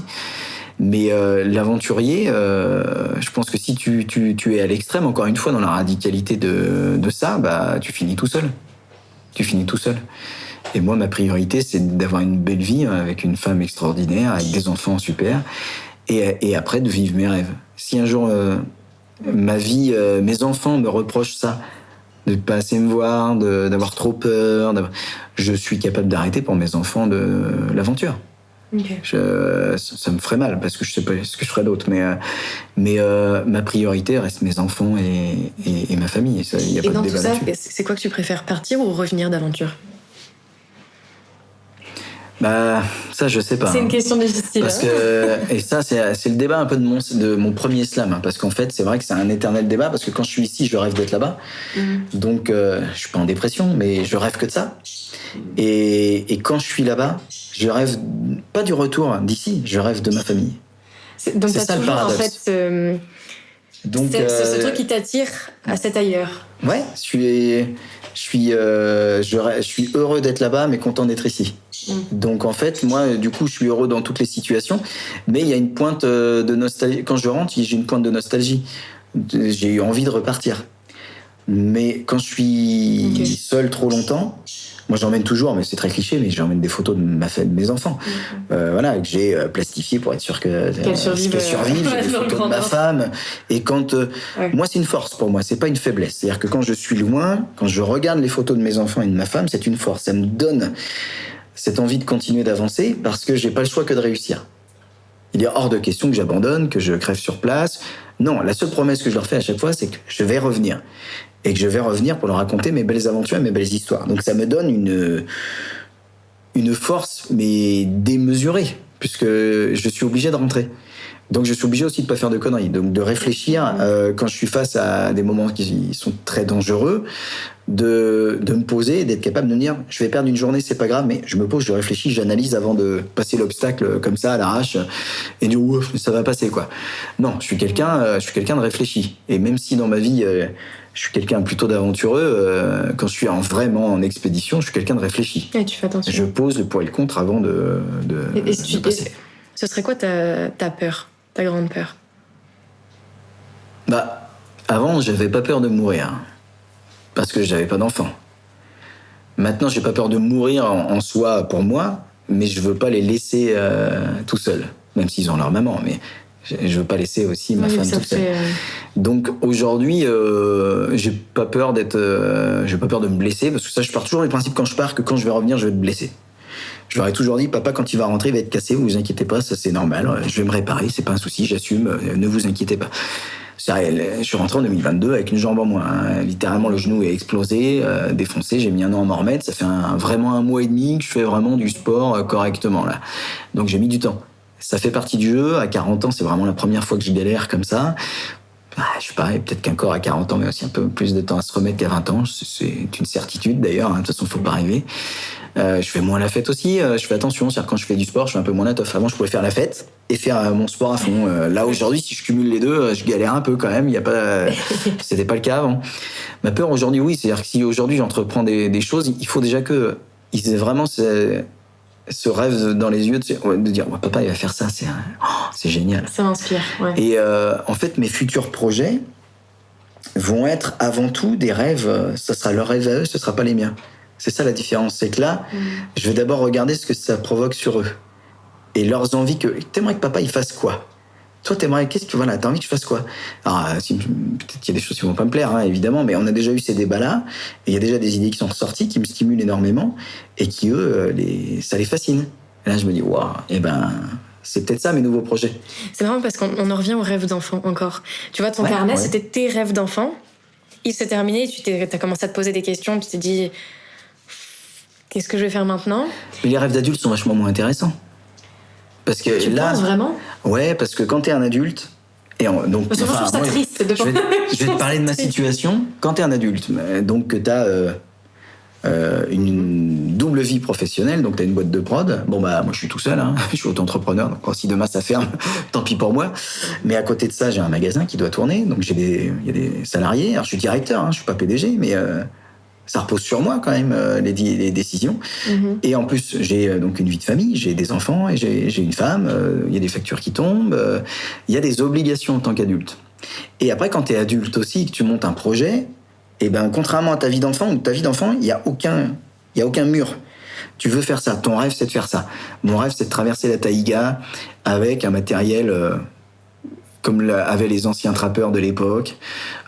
Mais l'aventurier, je pense que si tu es à l'extrême, encore une fois dans la radicalité de ça, bah tu finis tout seul. Et moi ma priorité c'est d'avoir une belle vie avec une femme extraordinaire, avec des enfants super. Et après de vivre mes rêves. Si un jour ma vie, mes enfants me reprochent ça, de pas assez me voir, d'avoir trop peur, je suis capable d'arrêter pour mes enfants de l'aventure. Okay. Ça me ferait mal parce que je sais pas ce que je ferais d'autre, mais ma priorité reste mes enfants et ma famille. Y a pas dans de tout ça, c'est quoi que tu préfères, partir ou revenir d'aventure? Bah, ça, je sais pas. C'est une question difficile. Parce que, et ça, c'est le débat un peu de mon premier slam. Hein, parce qu'en fait, c'est vrai que c'est un éternel débat. Parce que quand je suis ici, je rêve d'être là-bas. Donc, je suis pas en dépression, mais je rêve que de ça. Et quand je suis là-bas, je rêve pas du retour d'ici, je rêve de ma famille. Donc, c'est ça le paradoxe. En fait, donc, ce truc qui t'attire à cet ailleurs. Ouais, je suis heureux d'être là-bas, mais content d'être ici. Donc en fait, moi, du coup, je suis heureux dans toutes les situations, mais il y a une pointe de nostalgie. Quand je rentre, j'ai une pointe de nostalgie. J'ai eu envie de repartir. Mais quand je suis seul trop longtemps, moi j'emmène toujours, mais c'est très cliché, mais j'emmène des photos de mes enfants. Voilà, que j'ai plastifié pour être sûr qu'elles survivent. J'ai des photos de ma femme. Et quand moi, c'est une force pour moi, c'est pas une faiblesse. C'est-à-dire que quand je suis loin, quand je regarde les photos de mes enfants et de ma femme, c'est une force. Ça me donne cette envie de continuer d'avancer parce que j'ai pas le choix que de réussir. Il est hors de question que j'abandonne, que je crève sur place. Non, la seule promesse que je leur fais à chaque fois, c'est que je vais revenir. Et que je vais revenir pour leur raconter mes belles aventures et mes belles histoires. Donc ça me donne une force, mais démesurée, puisque je suis obligé de rentrer. Donc je suis obligé aussi de pas faire de conneries, donc de réfléchir quand je suis face à des moments qui sont très dangereux, de me poser et d'être capable de me dire je vais perdre une journée, c'est pas grave, mais je me pose, je réfléchis, j'analyse avant de passer l'obstacle comme ça à l'arrache et dire ouf, ça va passer quoi. Non, je suis quelqu'un de réfléchi. Et même si dans ma vie je suis quelqu'un plutôt d'aventureux, quand je suis vraiment en expédition, je suis quelqu'un de réfléchi. Et tu fais attention. Je pose le pour et le contre avant de passer. Ce serait quoi ta peur, ta grande peur? Bah, avant, j'avais pas peur de mourir. Parce que j'avais pas d'enfant. Maintenant, j'ai pas peur de mourir en soi pour moi, mais je veux pas les laisser tout seuls. Même s'ils ont leur maman, mais je veux pas laisser aussi ma femme toute seule. Donc aujourd'hui, j'ai pas peur de me blesser, parce que ça, je pars toujours du principe quand je pars que quand je vais revenir, je vais me blesser. Je leur ai toujours dit, papa, quand il va rentrer, il va être cassé, vous inquiétez pas, ça c'est normal, je vais me réparer, c'est pas un souci, j'assume, ne vous inquiétez pas. Je suis rentré en 2022 avec une jambe en moins. Hein. Littéralement, le genou est explosé, défoncé. J'ai mis 1 an à m'en remettre. Ça fait vraiment 1 mois et demi que je fais vraiment du sport correctement là. Donc j'ai mis du temps. Ça fait partie du jeu. À 40 ans, c'est vraiment la première fois que je galère comme ça. Je sais pas, peut-être qu'un corps à 40 ans met aussi un peu plus de temps à se remettre qu'à 20 ans. C'est une certitude d'ailleurs. Hein. De toute façon, faut pas rêver. Je fais moins la fête aussi. Je fais attention. C'est-à-dire quand je fais du sport, je fais un peu moins la teuf. Avant, je pouvais faire la fête et faire mon sport à fond. Là aujourd'hui, si je cumule les deux, je galère un peu quand même. C'était pas le cas avant. Ma peur aujourd'hui, oui, c'est-à-dire que si aujourd'hui j'entreprends des choses, il faut déjà que ils aient vraiment ce rêve dans les yeux de dire ouais, papa il va faire ça, c'est génial. Ça m'inspire. Ouais. Et en fait, mes futurs projets vont être avant tout des rêves. Ça sera leurs rêves à eux, ce sera pas les miens. C'est ça la différence, c'est que là, je vais d'abord regarder ce que ça provoque sur eux. Et leurs envies t'aimerais que papa il fasse quoi? Toi, t'as envie que je fasse quoi? Alors, peut-être qu'il y a des choses qui vont pas me plaire, hein, évidemment, mais on a déjà eu ces débats-là, et il y a déjà des idées qui sont ressorties, qui me stimulent énormément, et qui, eux, ça les fascine. Et là, je me dis, waouh, c'est peut-être ça mes nouveaux projets. C'est marrant parce qu'on en revient aux rêves d'enfant encore. Tu vois, ton carnet, c'était tes rêves d'enfant. il s'est terminé, t'as commencé à te poser des questions, tu t'es dit qu'est-ce que je vais faire maintenant? Mais les rêves d'adultes sont vachement moins intéressants. Parce que tu penses vraiment? Ouais, parce que quand t'es un adulte, donc, parce que moi, je trouve ça triste de je vais te parler de ma situation. Quand t'es un adulte, donc que t'as une double vie professionnelle, donc t'as une boîte de prod. Bon bah moi je suis tout seul, hein. Je suis auto-entrepreneur, donc si demain ça ferme, tant pis pour moi. Mais à côté de ça, j'ai un magasin qui doit tourner, donc il y a des salariés. Alors je suis directeur, hein, je suis pas PDG, mais ça repose sur moi quand même les décisions. Et en plus j'ai donc une vie de famille, j'ai des enfants et j'ai une femme. Il y a des factures qui tombent, il y a des obligations en tant qu'adulte. Et après quand t'es adulte aussi, que tu montes un projet. Et ben, contrairement à ta vie d'enfant, il n'y a aucun mur. Tu veux faire ça. Ton rêve, c'est de faire ça. Mon rêve, c'est de traverser la taïga avec un matériel comme avaient les anciens trappeurs de l'époque.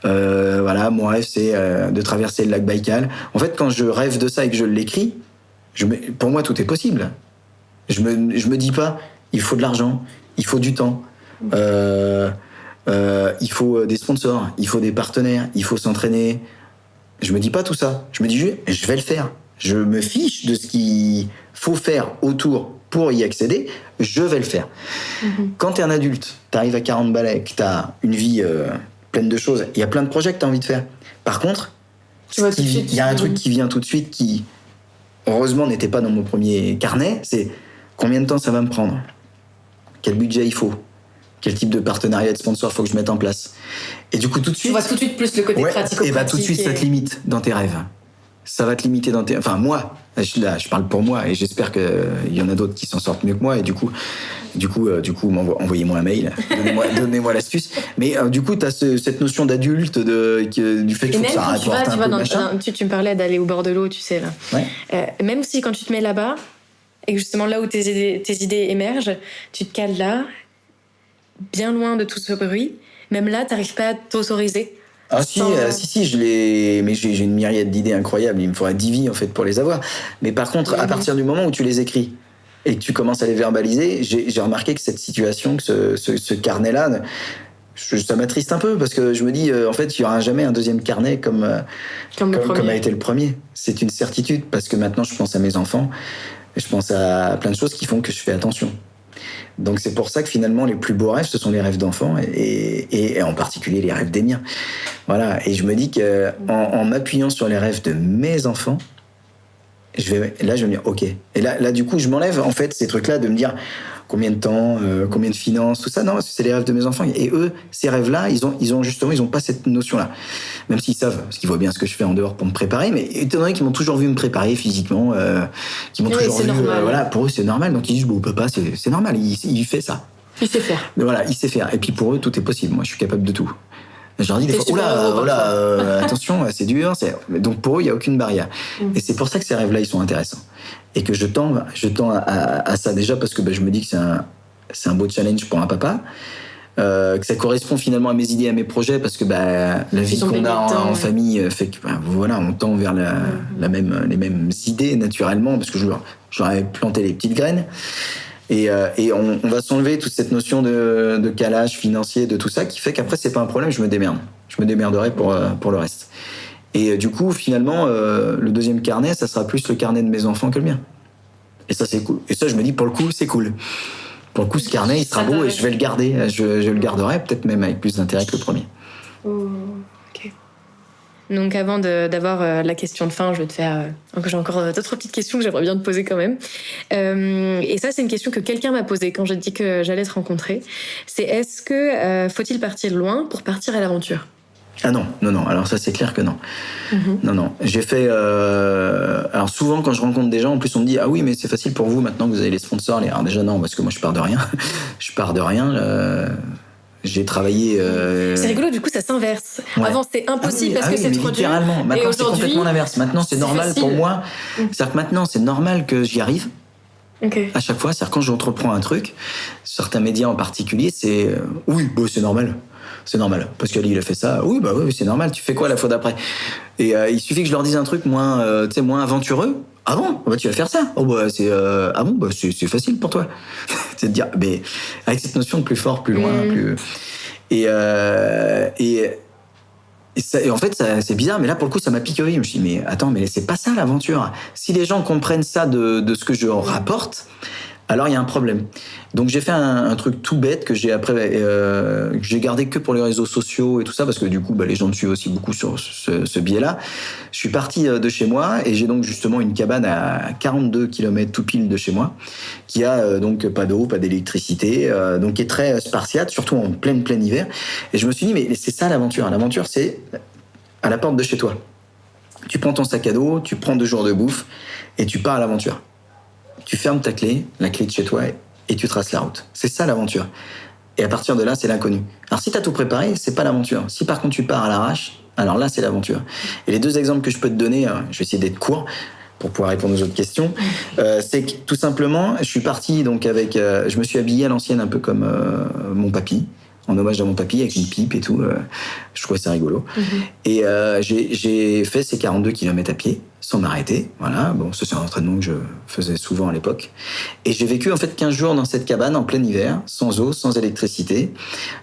Voilà, mon rêve, c'est de traverser le lac Baïkal. En fait, quand je rêve de ça et que je l'écris, pour moi, tout est possible. Je me dis pas, il faut de l'argent, il faut du temps. Il faut des sponsors, il faut des partenaires, il faut s'entraîner. Je me dis pas tout ça. Je me dis je vais le faire. Je me fiche de ce qu'il faut faire autour pour y accéder. Je vais le faire. Quand t'es un adulte, t'arrives à 40 balais, que t'as une vie pleine de choses, il y a plein de projets que t'as envie de faire. Par contre, il y a un truc qui vient tout de suite qui, heureusement, n'était pas dans mon premier carnet, c'est combien de temps ça va me prendre? Quel budget il faut? Quel type de partenariat de sponsor faut que je mette en place? Et du coup, tout de suite... Tu vois tout de suite plus le côté pratique. Et bah, tout de suite, ça te limite dans tes rêves. Ça va te limiter dans tes... Enfin, moi, là, je parle pour moi, et j'espère qu'il y en a d'autres qui s'en sortent mieux que moi, et du coup envoyez-moi un mail, donnez-moi l'astuce. Mais du coup, t'as cette notion d'adulte, du fait qu'il faut que ça rapporte un peu de machin. Tu me parlais d'aller au bord de l'eau, tu sais, là. Ouais. Même si quand tu te mets là-bas, et que justement là où tes idées émergent, tu te cales là, bien loin de tout ce bruit, même là, t'arrives pas à t'autoriser. Ah si, je l'ai... Mais j'ai une myriade d'idées incroyables, il me faudrait 10 vies en fait pour les avoir. Mais par contre, à partir du moment où tu les écris et que tu commences à les verbaliser, j'ai remarqué que cette situation, que ce carnet-là, ça m'attriste un peu parce que je me dis, en fait, il n'y aura jamais un deuxième carnet comme a été le premier. C'est une certitude parce que maintenant, je pense à mes enfants, je pense à plein de choses qui font que je fais attention. Donc c'est pour ça que finalement les plus beaux rêves ce sont les rêves d'enfants et en particulier les rêves des miens. Voilà, et je me dis que en m'appuyant sur les rêves de mes enfants, je vais me dire ok. Et là du coup je m'enlève en fait ces trucs là de me dire combien de temps, combien de finances, tout ça. Non, c'est les rêves de mes enfants. Et eux, ces rêves-là, ils ont pas cette notion-là. Même s'ils savent, parce qu'ils voient bien ce que je fais en dehors pour me préparer, mais étant donné qu'ils m'ont toujours vu me préparer physiquement, qu'ils m'ont toujours vu, voilà, pour eux c'est normal. Donc ils disent, bon, papa, c'est normal, il fait ça. Il sait faire. Mais voilà, il sait faire. Et puis pour eux, tout est possible. Moi, je suis capable de tout. Je leur dis des fois, attention, c'est dur. Donc pour eux, il n'y a aucune barrière. Et c'est pour ça que ces rêves-là, ils sont intéressants. Et que je tends à ça déjà parce que je me dis que c'est un beau challenge pour un papa. Que ça correspond finalement à mes idées, à mes projets, parce que la vie qu'on a en famille fait que voilà, on tend vers les mêmes idées naturellement, parce que j'aurais planté les petites graines. Et on va s'enlever toute cette notion de calage financier, de tout ça, qui fait qu'après, c'est pas un problème, je me démerde. Je me démerderai pour le reste. Et du coup, finalement, le deuxième carnet, ça sera plus le carnet de mes enfants que le mien. Et ça, c'est cool. Et ça, je me dis, pour le coup, c'est cool. Pour le coup, ce carnet, il sera beau et je vais le garder. Je le garderai, peut-être même avec plus d'intérêt que le premier. Oh, ok. Donc, avant d'avoir la question de fin, je vais te faire... j'ai encore d'autres petites questions que j'aimerais bien te poser quand même. Et ça, c'est une question que quelqu'un m'a posée quand j'ai dit que j'allais te rencontrer. C'est est-ce que faut-il partir loin pour partir à l'aventure ? Ah non. Alors ça, c'est clair que non. Non. J'ai fait... Alors souvent, quand je rencontre des gens, en plus, on me dit « Ah oui, mais c'est facile pour vous maintenant que vous avez les sponsors. » Alors déjà, non, parce que moi, je pars de rien. J'ai travaillé... C'est rigolo, du coup, ça s'inverse. Ouais. Avant, c'était impossible parce que c'est trop dur. Littéralement. Maintenant, c'est complètement l'inverse. Maintenant, c'est normal facile pour moi. C'est-à-dire que maintenant, c'est normal que j'y arrive. Okay. À chaque fois, c'est-à-dire quand j'entreprends un truc, certains médias en particulier, c'est... oui, c'est normal. C'est normal. Pascal, il a fait ça. Oui, c'est normal. Tu fais quoi la fois d'après ? Et il suffit que je leur dise un truc moins aventureux. Ah bon ? Tu vas faire ça ? C'est facile pour toi. C'est de dire, mais avec cette notion de plus fort, plus loin, plus... Et Et en fait, c'est bizarre, mais là, pour le coup, ça m'a piqué. Je me suis dit, mais attends, mais c'est pas ça l'aventure. Si les gens comprennent ça de ce que je rapporte, alors il y a un problème. Donc j'ai fait un truc tout bête que j'ai après que j'ai gardé que pour les réseaux sociaux et tout ça, parce que du coup, les gens me suivent aussi beaucoup sur ce biais-là. Je suis parti de chez moi et j'ai donc justement une cabane à 42 km tout pile de chez moi, qui a donc pas d'eau, pas d'électricité, donc qui est très spartiate, surtout en plein hiver. Et je me suis dit, mais c'est ça l'aventure. L'aventure, c'est à la porte de chez toi. Tu prends ton sac à dos, tu prends 2 jours de bouffe et tu pars à l'aventure. Tu fermes ta clé, la clé de chez toi, et tu traces la route. C'est ça l'aventure. Et à partir de là, c'est l'inconnu. Alors si t'as tout préparé, c'est pas l'aventure. Si par contre tu pars à l'arrache, alors là, c'est l'aventure. Et les 2 exemples que je peux te donner, je vais essayer d'être court pour pouvoir répondre aux autres questions, c'est que tout simplement, je suis parti donc avec, je me suis habillé à l'ancienne un peu comme mon papy, en hommage à mon papy, avec une pipe et tout. Je trouvais ça rigolo. Et j'ai fait ces 42 km à pied, sans m'arrêter. Voilà. Bon, ça, c'est un entraînement que je faisais souvent à l'époque. Et j'ai vécu, en fait, 15 jours dans cette cabane, en plein hiver, sans eau, sans électricité,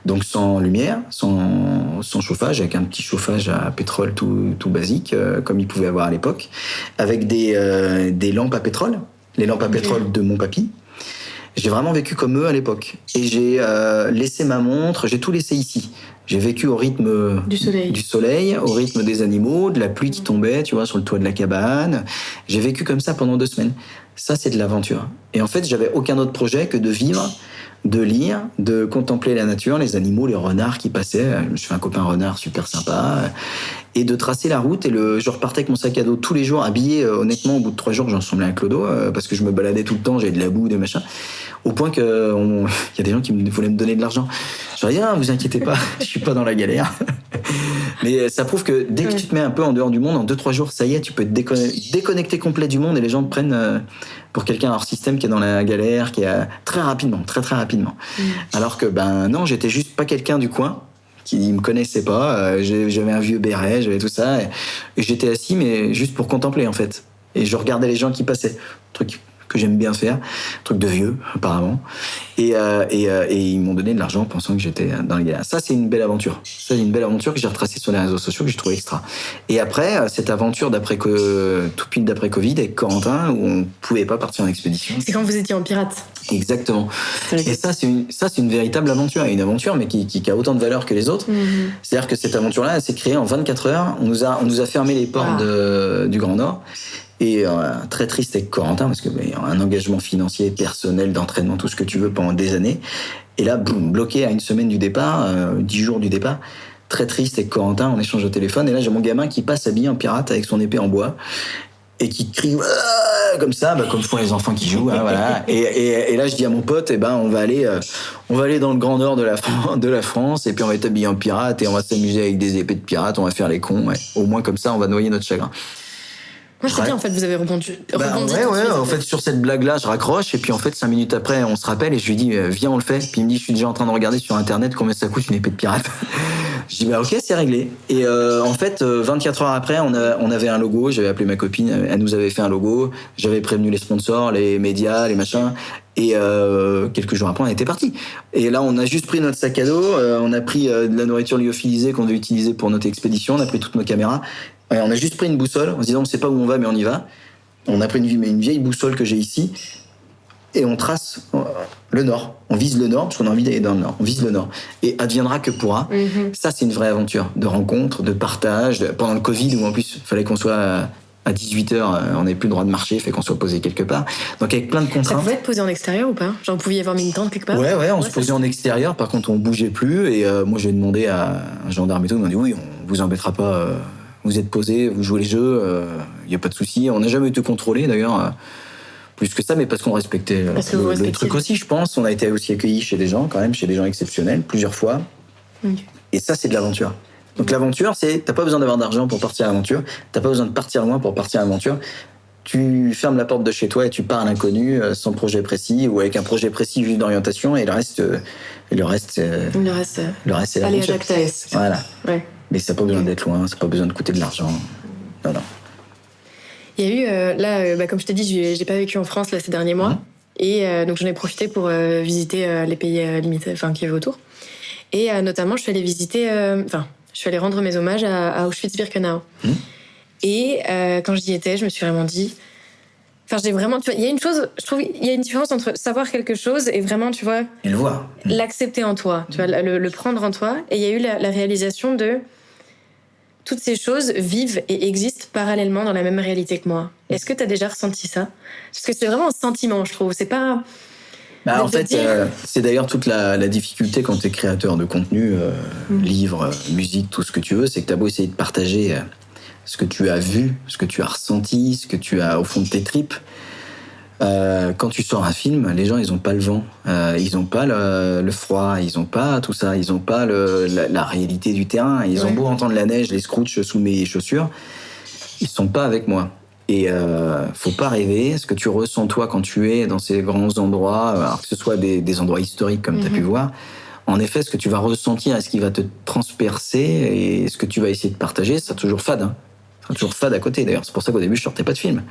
donc sans lumière, sans chauffage, avec un petit chauffage à pétrole tout basique, comme il pouvait avoir à l'époque, avec des lampes à pétrole, les lampes à pétrole de mon papy. J'ai vraiment vécu comme eux à l'époque. Et j'ai laissé ma montre, j'ai tout laissé ici. J'ai vécu au rythme du soleil, au rythme des animaux, de la pluie qui tombait, tu vois, sur le toit de la cabane. J'ai vécu comme ça pendant 2 semaines. Ça, c'est de l'aventure. Et en fait, j'avais aucun autre projet que de vivre, de lire, de contempler la nature, les animaux, les renards qui passaient. Je me suis fait un copain renard super sympa. Et de tracer la route. Et je repartais avec mon sac à dos tous les jours, habillé. Honnêtement, au bout de 3 jours, j'en ressemblais à un clodo, parce que je me baladais tout le temps, j'avais de la boue, des machins. Au point qu'il y a des gens qui voulaient me donner de l'argent. Je leur dis, vous inquiétez pas, je suis pas dans la galère. Mais ça prouve que dès que tu te mets un peu en dehors du monde, en 2-3 jours, ça y est, tu peux te déconnecter complet du monde et les gens te prennent pour quelqu'un hors système qui est dans la galère, qui est très rapidement. Alors que, non, j'étais juste pas quelqu'un du coin, qui me connaissait pas. J'avais un vieux béret, j'avais tout ça. Et j'étais assis, mais juste pour contempler, en fait. Et je regardais les gens qui passaient. Truc que j'aime bien faire, truc de vieux apparemment, et ils m'ont donné de l'argent pensant que j'étais dans les galères. Ça, c'est une belle aventure. Ça, c'est une belle aventure que j'ai retracée sur les réseaux sociaux, que j'ai trouvé extra. Et après, cette aventure tout pile d'après Covid avec Corentin, où on pouvait pas partir en expédition. C'est quand vous étiez en pirate. Exactement. Et ça, c'est une véritable aventure, et une aventure, mais qui a autant de valeur que les autres. C'est-à-dire que cette aventure-là, elle s'est créée en 24 heures. On nous a fermé les portes du Grand Nord. Et très triste avec Corentin, parce que un engagement financier, personnel, d'entraînement, tout ce que tu veux pendant des années. Et là, boum, bloqué à 1 semaine du départ, 10 jours du départ. Très triste avec Corentin, on échange au téléphone. Et là, j'ai mon gamin qui passe habillé en pirate avec son épée en bois et qui crie comme ça, comme font les enfants qui jouent. Voilà. Et là, je dis à mon pote, on va aller dans le Grand Nord de la France, et puis on va être habillé en pirate et on va s'amuser avec des épées de pirates, on va faire les cons. Ouais. Au moins, comme ça, on va noyer notre chagrin. Moi, c'est bien, en fait, vous avez rebondi. En fait, sur cette blague-là, je raccroche, et puis en fait, 5 minutes après, on se rappelle, et je lui dis, viens, on le fait. Puis il me dit, je suis déjà en train de regarder sur Internet combien ça coûte une épée de pirate. Je dis, ok, c'est réglé. Et en fait, 24 heures après, on avait un logo, j'avais appelé ma copine, elle nous avait fait un logo, j'avais prévenu les sponsors, les médias, les machins, et quelques jours après, on était parti. Et là, on a juste pris notre sac à dos, on a pris de la nourriture lyophilisée qu'on devait utiliser pour notre expédition, on a pris toutes nos caméras. On a juste pris une boussole, en se disant on ne sait pas où on va, mais on y va. On a pris une vieille boussole que j'ai ici, et on trace le nord. On vise le nord, parce qu'on a envie d'aller dans le nord. On vise le nord. Et adviendra que pourra. Ça, c'est une vraie aventure de rencontre, de partage. Pendant le Covid, où en plus, il fallait qu'on soit à 18h, on n'avait plus le droit de marcher, fait qu'on soit posé quelque part. Donc avec plein de contraintes. Ça pouvait être posé en extérieur ou pas? Genre, vous pouviez avoir mis une tente quelque part? Ouais, on se posait en extérieur. Par contre, on bougeait plus. Et moi, j'ai demandé à un gendarme et tout. Ils m'ont dit oui, on vous embêtera pas. Vous êtes posé, vous jouez les jeux, y a pas de souci. On n'a jamais été contrôlé d'ailleurs, plus que ça, mais parce qu'on respectait le truc aussi, je pense. On a été aussi accueillis chez des gens, quand même, chez des gens exceptionnels, plusieurs fois. Et ça, c'est de l'aventure. Donc l'aventure, t'as pas besoin d'avoir d'argent pour partir à l'aventure, t'as pas besoin de partir loin pour partir à l'aventure. Tu fermes la porte de chez toi et tu pars à l'inconnu, sans projet précis, ou avec un projet précis juste d'orientation, et le reste, c'est l'aventure. Allez, Jacques. Voilà. Ouais. Mais ça n'a pas besoin d'être loin, ça n'a pas besoin de coûter de l'argent. Non. Il y a eu, comme je t'ai dit, j'ai pas vécu en France là, ces derniers mois. Et donc j'en ai profité pour visiter les pays limités, qui y avait autour. Et notamment, je suis allée visiter... je Je suis allée rendre mes hommages à Auschwitz-Birkenau. Et quand j'y étais, je me suis vraiment dit... Enfin, j'ai vraiment... Tu vois, il y a une chose... Je trouve il y a une différence entre savoir quelque chose et vraiment, tu vois... Et le voir. L'accepter en toi, tu vois, le prendre en toi. Et il y a eu la réalisation de... Toutes ces choses vivent et existent parallèlement dans la même réalité que moi. Est-ce que tu as déjà ressenti ça? Parce que c'est vraiment un sentiment, je trouve. C'est pas... En fait, c'est d'ailleurs toute la difficulté quand tu es créateur de contenu, livres, musique, tout ce que tu veux, c'est que tu as beau essayer de partager ce que tu as vu, ce que tu as ressenti, ce que tu as au fond de tes tripes. Quand tu sors un film, les gens, ils n'ont pas le vent, ils n'ont pas le froid, ils n'ont pas tout ça, ils n'ont pas la réalité du terrain. Ils ont beau entendre la neige, les scrooches sous mes chaussures, ils ne sont pas avec moi. Et faut pas rêver. Ce que tu ressens toi quand tu es dans ces grands endroits, alors que ce soit des endroits historiques comme tu as pu voir, en effet, ce que tu vas ressentir et ce qui va te transpercer et ce que tu vas essayer de partager, c'est toujours fade. Hein. C'est toujours fade à côté. D'ailleurs, c'est pour ça qu'au début, je sortais pas de film.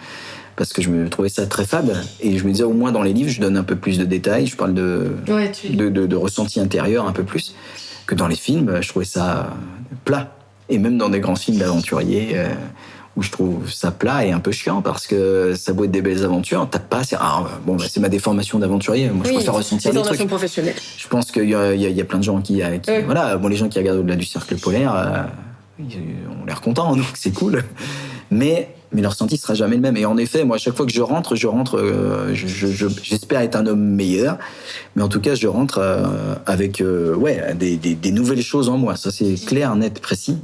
Parce que je me trouvais ça très fade. Et je me disais, au moins dans les livres, je donne un peu plus de détails. Je parle de ressenti intérieur un peu plus. Que dans les films, je trouvais ça plat. Et même dans des grands films d'aventuriers, où je trouve ça plat et un peu chiant. Parce que ça doit être des belles aventures. T'as pas... c'est ma déformation d'aventurier. Moi, je préfère ressentir des trucs. Professionnelle. Je pense qu'il y a plein de gens qui voilà, les gens qui regardent au-delà du cercle polaire, ils ont l'air contents, donc c'est cool. Mais leur ressenti sera jamais le même. Et en effet, moi, à chaque fois que je rentre, j'espère être un homme meilleur. Mais en tout cas, je rentre avec des nouvelles choses en moi. Ça, c'est clair, net, précis.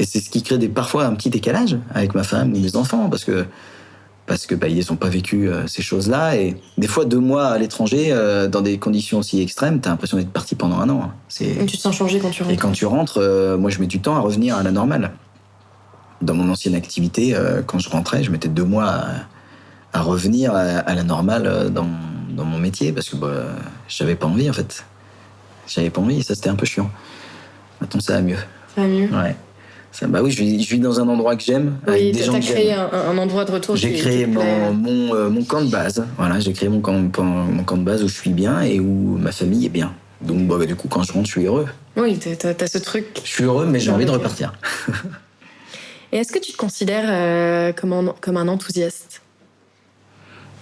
Et c'est ce qui crée parfois un petit décalage avec ma femme ou mes enfants, parce que ils n'ont pas vécu ces choses-là. Et des fois, 2 mois à l'étranger, dans des conditions aussi extrêmes, t'as l'impression d'être parti pendant 1 an. Et tu te sens changer quand tu rentres. Et quand tu rentres, moi, je mets du temps à revenir à la normale. Dans mon ancienne activité, quand je rentrais, je mettais 2 mois à revenir à la normale dans mon métier, parce que j'avais pas envie, en fait. J'avais pas envie, et ça, c'était un peu chiant. Maintenant, ça va mieux. Ça va mieux. Ouais. Oui, je vis dans un endroit que j'aime. Oui, tu as créé un endroit de retour. J'ai créé mon camp de base. Voilà, j'ai créé mon camp de base où je suis bien et où ma famille est bien. Donc, du coup, quand je rentre, je suis heureux. Oui, t'as ce truc. Je suis heureux, mais j'ai envie de repartir. Et est-ce que tu te considères comme un enthousiaste?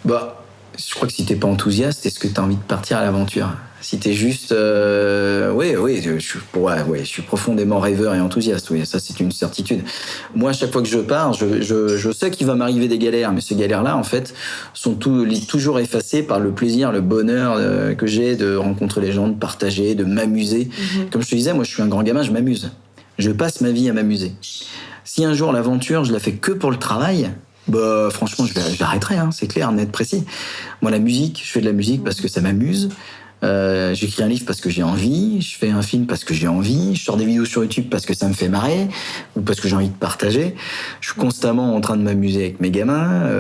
Je crois que si t'es pas enthousiaste, est-ce que t'as envie de partir à l'aventure? Si t'es juste... je suis profondément rêveur et enthousiaste, oui, ça c'est une certitude. Moi, à chaque fois que je pars, je sais qu'il va m'arriver des galères, mais ces galères-là, en fait, sont toujours effacées par le plaisir, le bonheur que j'ai de rencontrer les gens, de partager, de m'amuser. Comme je te disais, moi je suis un grand gamin, je m'amuse. Je passe ma vie à m'amuser. Si un jour l'aventure, je la fais que pour le travail... franchement, j'arrêterai, c'est clair, net, précis. Moi, la musique, je fais de la musique parce que ça m'amuse. J'écris un livre parce que j'ai envie. Je fais un film parce que j'ai envie. Je sors des vidéos sur YouTube parce que ça me fait marrer ou parce que j'ai envie de partager. Je suis constamment en train de m'amuser avec mes gamins.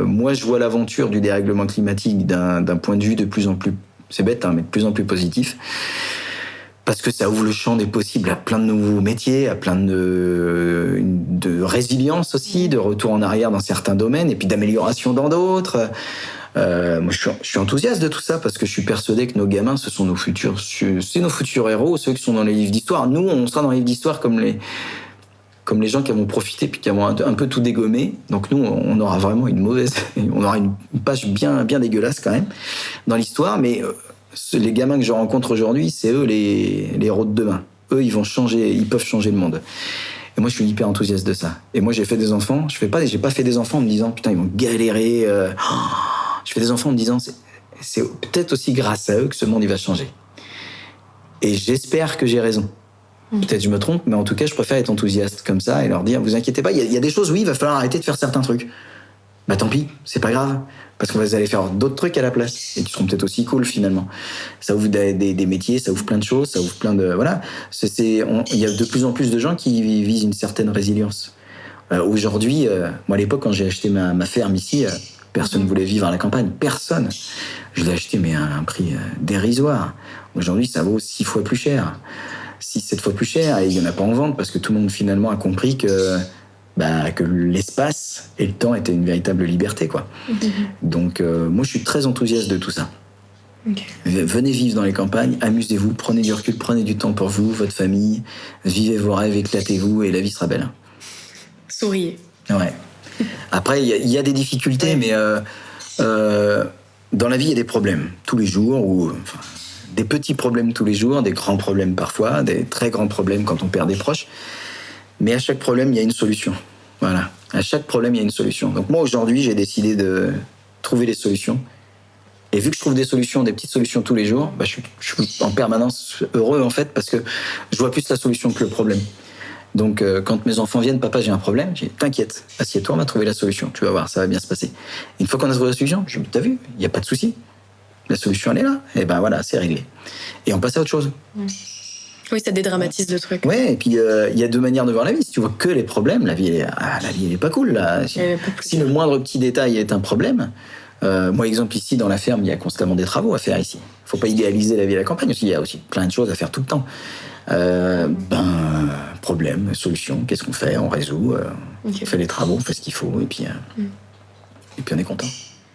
Moi, je vois l'aventure du dérèglement climatique d'un point de vue de plus en plus... C'est bête, mais de plus en plus positif. Parce que ça ouvre le champ des possibles à plein de nouveaux métiers, à plein de résilience aussi, de retour en arrière dans certains domaines, et puis d'amélioration dans d'autres. Moi, je suis enthousiaste de tout ça, parce que je suis persuadé que nos gamins, ce sont nos futurs, c'est nos futurs héros, ceux qui sont dans les livres d'histoire. Nous, on sera dans les livres d'histoire comme les gens qui avons profité, puis qui avons un peu tout dégommé. Donc nous, on aura vraiment on aura une page bien dégueulasse quand même, dans l'histoire, mais... les gamins que je rencontre aujourd'hui, c'est eux les héros de demain. Eux, ils peuvent changer le monde. Et moi, je suis hyper enthousiaste de ça. Et moi, j'ai fait des enfants. J'ai pas fait des enfants en me disant, putain, ils vont galérer. Je fais des enfants en me disant, c'est peut-être aussi grâce à eux que ce monde, il va changer. Et j'espère que j'ai raison. Peut-être je me trompe, mais en tout cas, je préfère être enthousiaste comme ça et leur dire, vous inquiétez pas, il y a des choses, oui, il va falloir arrêter de faire certains trucs. Tant pis, c'est pas grave. Parce qu'on va aller faire d'autres trucs à la place. Et qui seront peut-être aussi cool, finalement. Ça ouvre des métiers, ça ouvre plein de choses, ça ouvre plein de... Voilà. Il y a de plus en plus de gens qui visent une certaine résilience. Aujourd'hui, moi, à l'époque, quand j'ai acheté ma ferme ici, personne ne voulait vivre à la campagne. Personne. Je l'ai acheté, mais à un prix dérisoire. Aujourd'hui, ça vaut 6 fois plus cher. 6-7 fois plus cher. Et il n'y en a pas en vente parce que tout le monde, finalement, a compris que l'espace et le temps étaient une véritable liberté, quoi. Donc, moi, je suis très enthousiaste de tout ça. Okay. Venez vivre dans les campagnes, amusez-vous, prenez du recul, prenez du temps pour vous, votre famille, vivez vos rêves, éclatez-vous et la vie sera belle. Souriez. Ouais. Après, il y a des difficultés, mais dans la vie, il y a des problèmes tous les jours, des petits problèmes tous les jours, des grands problèmes parfois, des très grands problèmes quand on perd des proches. Mais à chaque problème, il y a une solution. Voilà. À chaque problème, il y a une solution. Donc moi, aujourd'hui, j'ai décidé de trouver des solutions. Et vu que je trouve des solutions, des petites solutions tous les jours, je suis en permanence heureux, en fait, parce que je vois plus la solution que le problème. Donc, quand mes enfants viennent, papa, j'ai un problème, j'ai dit, t'inquiète, assieds-toi, on va trouver la solution. Tu vas voir, ça va bien se passer. Une fois qu'on a trouvé la solution, je dis, t'as vu, il n'y a pas de souci. La solution, elle est là. Et ben voilà, c'est réglé. Et on passe à autre chose. Oui, ça dédramatise le truc. Ouais, et puis il y a deux manières de voir la vie. Si tu vois que les problèmes, la vie, elle est pas cool, là. Si le moindre petit détail est un problème, moi, exemple, ici, dans la ferme, il y a constamment des travaux à faire ici. Faut pas idéaliser la vie à la campagne aussi. Il y a aussi plein de choses à faire tout le temps. Problème, solution, qu'est-ce qu'on fait? On résout, on fait les travaux, on fait ce qu'il faut, et puis on est content.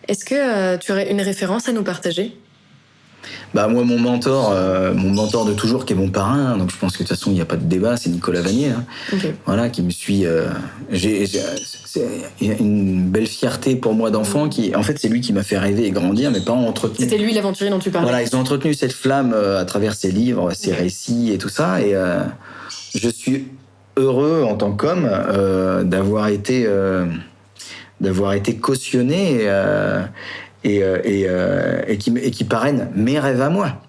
Est-ce que tu aurais une référence à nous partager? Moi, mon mentor de toujours, qui est mon parrain, donc je pense que de toute façon, il n'y a pas de débat, c'est Nicolas Vanier, voilà, qui me suit. C'est une belle fierté pour moi d'enfant, en fait, c'est lui qui m'a fait rêver et grandir. Mes parents ont entretenu. C'était lui l'aventurier dont tu parlais. Voilà, ils ont entretenu cette flamme à travers ses livres, ses récits et tout ça, et je suis heureux en tant qu'homme d'avoir été cautionné et qui parraine mes rêves à moi.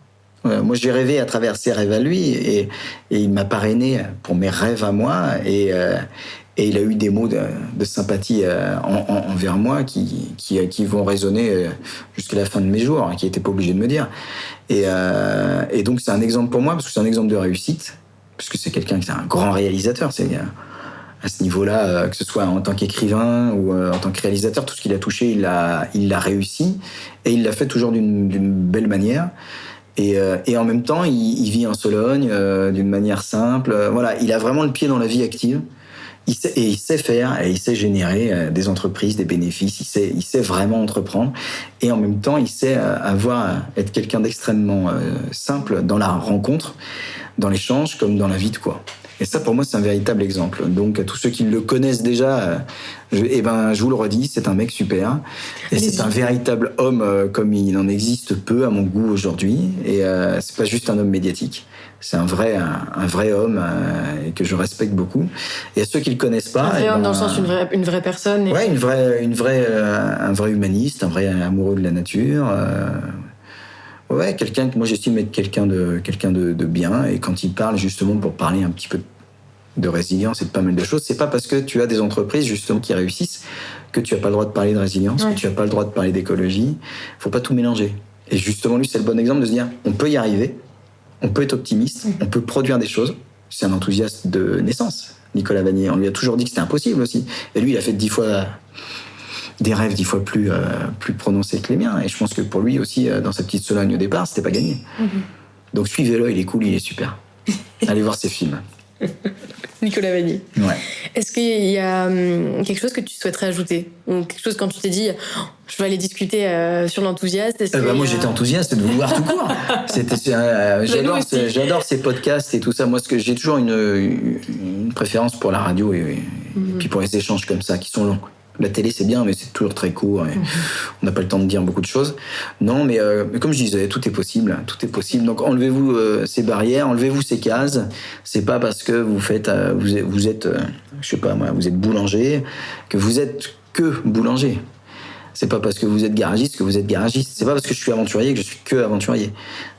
Moi, j'ai rêvé à travers ses rêves à lui et il m'a parrainé pour mes rêves à moi et il a eu des mots de sympathie envers moi qui vont résonner jusqu'à la fin de mes jours, qui n'était pas obligé de me dire. Et donc, c'est un exemple pour moi parce que c'est un exemple de réussite, parce que c'est quelqu'un qui est un grand réalisateur. C'est à ce niveau-là, que ce soit en tant qu'écrivain ou en tant que réalisateur, tout ce qu'il a touché, il l'a réussi et il l'a fait toujours d'une belle manière. Et en même temps, il vit en Sologne d'une manière simple. Voilà, il a vraiment le pied dans la vie active. Il sait faire et il sait générer des entreprises, des bénéfices. Il sait vraiment entreprendre. Et en même temps, il sait être quelqu'un d'extrêmement simple dans la rencontre, dans l'échange, comme dans la vie de quoi. Et ça, pour moi, c'est un véritable exemple. Donc, à tous ceux qui le connaissent déjà, je vous le redis, c'est un mec super. Et c'est un véritable homme comme il en existe peu à mon goût aujourd'hui. Et c'est pas juste un homme médiatique. C'est un vrai homme et que je respecte beaucoup. Et à ceux qui le connaissent pas, un vrai homme dans le sens une vraie personne. Ouais, un vrai humaniste, un vrai amoureux de la nature. Ouais, quelqu'un que moi j'estime être quelqu'un de bien, et quand il parle justement pour parler un petit peu de résilience et de pas mal de choses, c'est pas parce que tu as des entreprises justement qui réussissent que tu as pas le droit de parler de résilience, que tu as pas le droit de parler d'écologie. Faut pas tout mélanger. Et justement lui c'est le bon exemple de se dire on peut y arriver, on peut être optimiste, on peut produire des choses. C'est un enthousiaste de naissance, Nicolas Vanier. On lui a toujours dit que c'était impossible aussi. Et lui il a fait 10 fois des rêves 10 fois plus prononcés que les miens. Et je pense que pour lui aussi, dans sa petite Sologne au départ, c'était pas gagné. Donc suivez-le, il est cool, il est super. Allez voir ses films. Nicolas Vanier. Ouais. Est-ce qu'il y a quelque chose que tu souhaiterais ajouter? Ou quelque chose quand tu t'es dit, je vais aller discuter sur l'enthousiaste? Moi, j'étais enthousiaste de vous voir tout court. J'adore ces podcasts et tout ça. Moi, j'ai toujours une préférence pour la radio et puis pour les échanges comme ça, qui sont longs. La télé, c'est bien, mais c'est toujours très court. Et on n'a pas le temps de dire beaucoup de choses. Non, mais comme je disais, tout est possible. Tout est possible. Donc, enlevez-vous ces barrières, enlevez-vous ces cases. C'est pas parce que vous êtes, je sais pas moi, vous êtes boulanger, que vous êtes que boulanger. C'est pas parce que vous êtes garagiste que vous êtes garagiste. C'est pas parce que je suis aventurier que je suis que aventurier.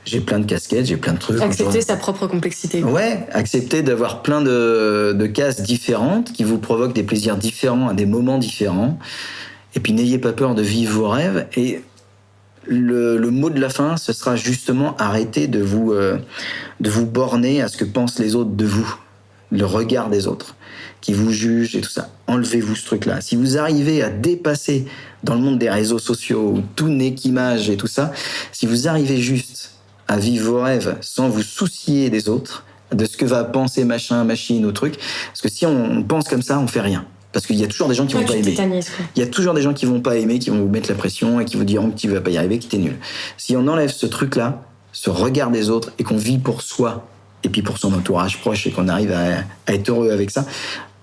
J'ai plein de casquettes, j'ai plein de trucs. Accepter sa propre complexité. Ouais, accepter d'avoir plein de cases différentes qui vous provoquent des plaisirs différents à des moments différents. Et puis n'ayez pas peur de vivre vos rêves. Et le mot de la fin, ce sera justement arrêter de vous borner à ce que pensent les autres de vous. Le regard des autres, qui vous jugent et tout ça. Enlevez-vous ce truc-là. Si vous arrivez à dépasser dans le monde des réseaux sociaux où tout n'est qu'image et tout ça, si vous arrivez juste à vivre vos rêves sans vous soucier des autres, de ce que va penser machin, machine ou truc, parce que si on pense comme ça, on fait rien. Parce qu'il y a toujours des gens qui vont pas aimer. Il y a toujours des gens qui vont pas aimer, qui vont vous mettre la pression et qui vous diront que tu vas pas y arriver, que t'es nul. Si on enlève ce truc-là, ce regard des autres, et qu'on vit pour soi, et puis pour son entourage proche, et qu'on arrive à être heureux avec ça,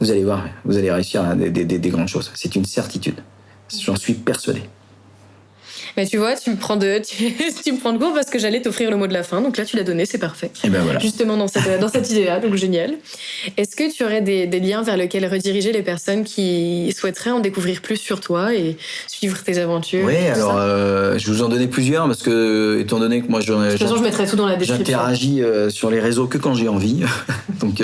vous allez voir, vous allez réussir à des grandes choses. C'est une certitude. J'en suis persuadé. Mais tu vois, tu me prends de court parce que j'allais t'offrir le mot de la fin. Donc là, tu l'as donné, c'est parfait. Et ben voilà. Justement dans cette idée-là, donc génial. Est-ce que tu aurais des liens vers lesquels rediriger les personnes qui souhaiteraient en découvrir plus sur toi et suivre tes aventures? Oui, alors je vous en donnais plusieurs parce que, étant donné que moi, de toute façon, je mettrai tout dans la description. J'interagis sur les réseaux que quand j'ai envie. Donc,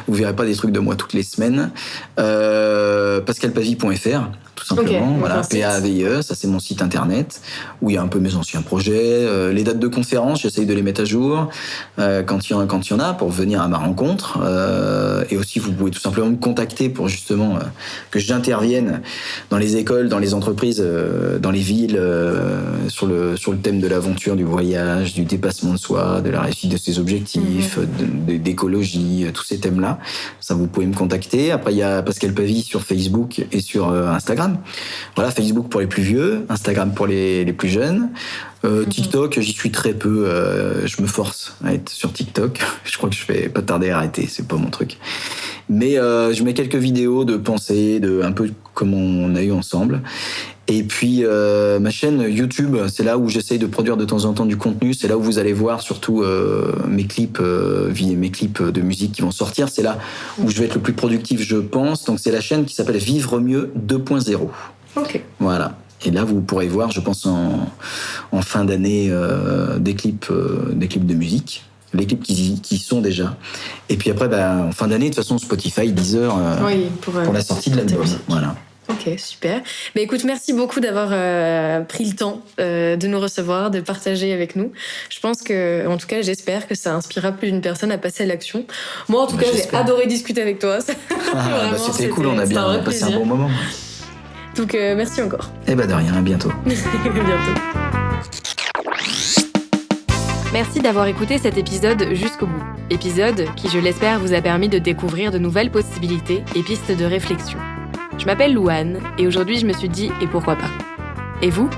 vous verrez pas des trucs de moi toutes les semaines. pascalpavie.fr, tout simplement. Okay, voilà, PAVIE, ça c'est mon site internet où il y a un peu mes anciens projets. Les dates de conférences, j'essaye de les mettre à jour quand il y en a pour venir à ma rencontre. Et aussi, vous pouvez tout simplement me contacter pour justement que j'intervienne dans les écoles, dans les entreprises, dans les villes, sur le thème de l'aventure, du voyage, du dépassement de soi, de la réussite de ses objectifs, d'écologie, tous ces thèmes-là. Ça, vous pouvez me contacter. Après, il y a Pascal Pavie sur Facebook et sur Instagram. Voilà, Facebook pour les plus vieux, Instagram pour les plus jeunes. TikTok, j'y suis très peu. Je me force à être sur TikTok. Je crois que je vais pas tarder à arrêter. C'est pas mon truc. Mais je mets quelques vidéos de pensée, de un peu comme on a eu ensemble. Et puis ma chaîne YouTube, c'est là où j'essaye de produire de temps en temps du contenu. C'est là où vous allez voir surtout mes clips de musique qui vont sortir. C'est là où je vais être le plus productif, je pense. Donc c'est la chaîne qui s'appelle Vivre Mieux 2.0. Ok. Voilà. Et là, vous pourrez voir, je pense, en fin d'année, des clips de musique. Les clips qui sont déjà. Et puis après, en fin d'année, de toute façon, Spotify, Deezer, pour la sortie de l'album. Voilà. Ok, super. Mais écoute, merci beaucoup d'avoir pris le temps de nous recevoir, de partager avec nous. Je pense que, en tout cas, j'espère que ça inspirera plus d'une personne à passer à l'action. Moi, en tout cas, j'ai adoré discuter avec toi. Vraiment, c'était cool, on a bien passé un bon moment. Donc, merci encore. Eh ben de rien, à bientôt. À bientôt. Merci d'avoir écouté cet épisode jusqu'au bout. Épisode qui, je l'espère, vous a permis de découvrir de nouvelles possibilités et pistes de réflexion. Je m'appelle Louane et aujourd'hui je me suis dit « et pourquoi pas ?» Et vous ?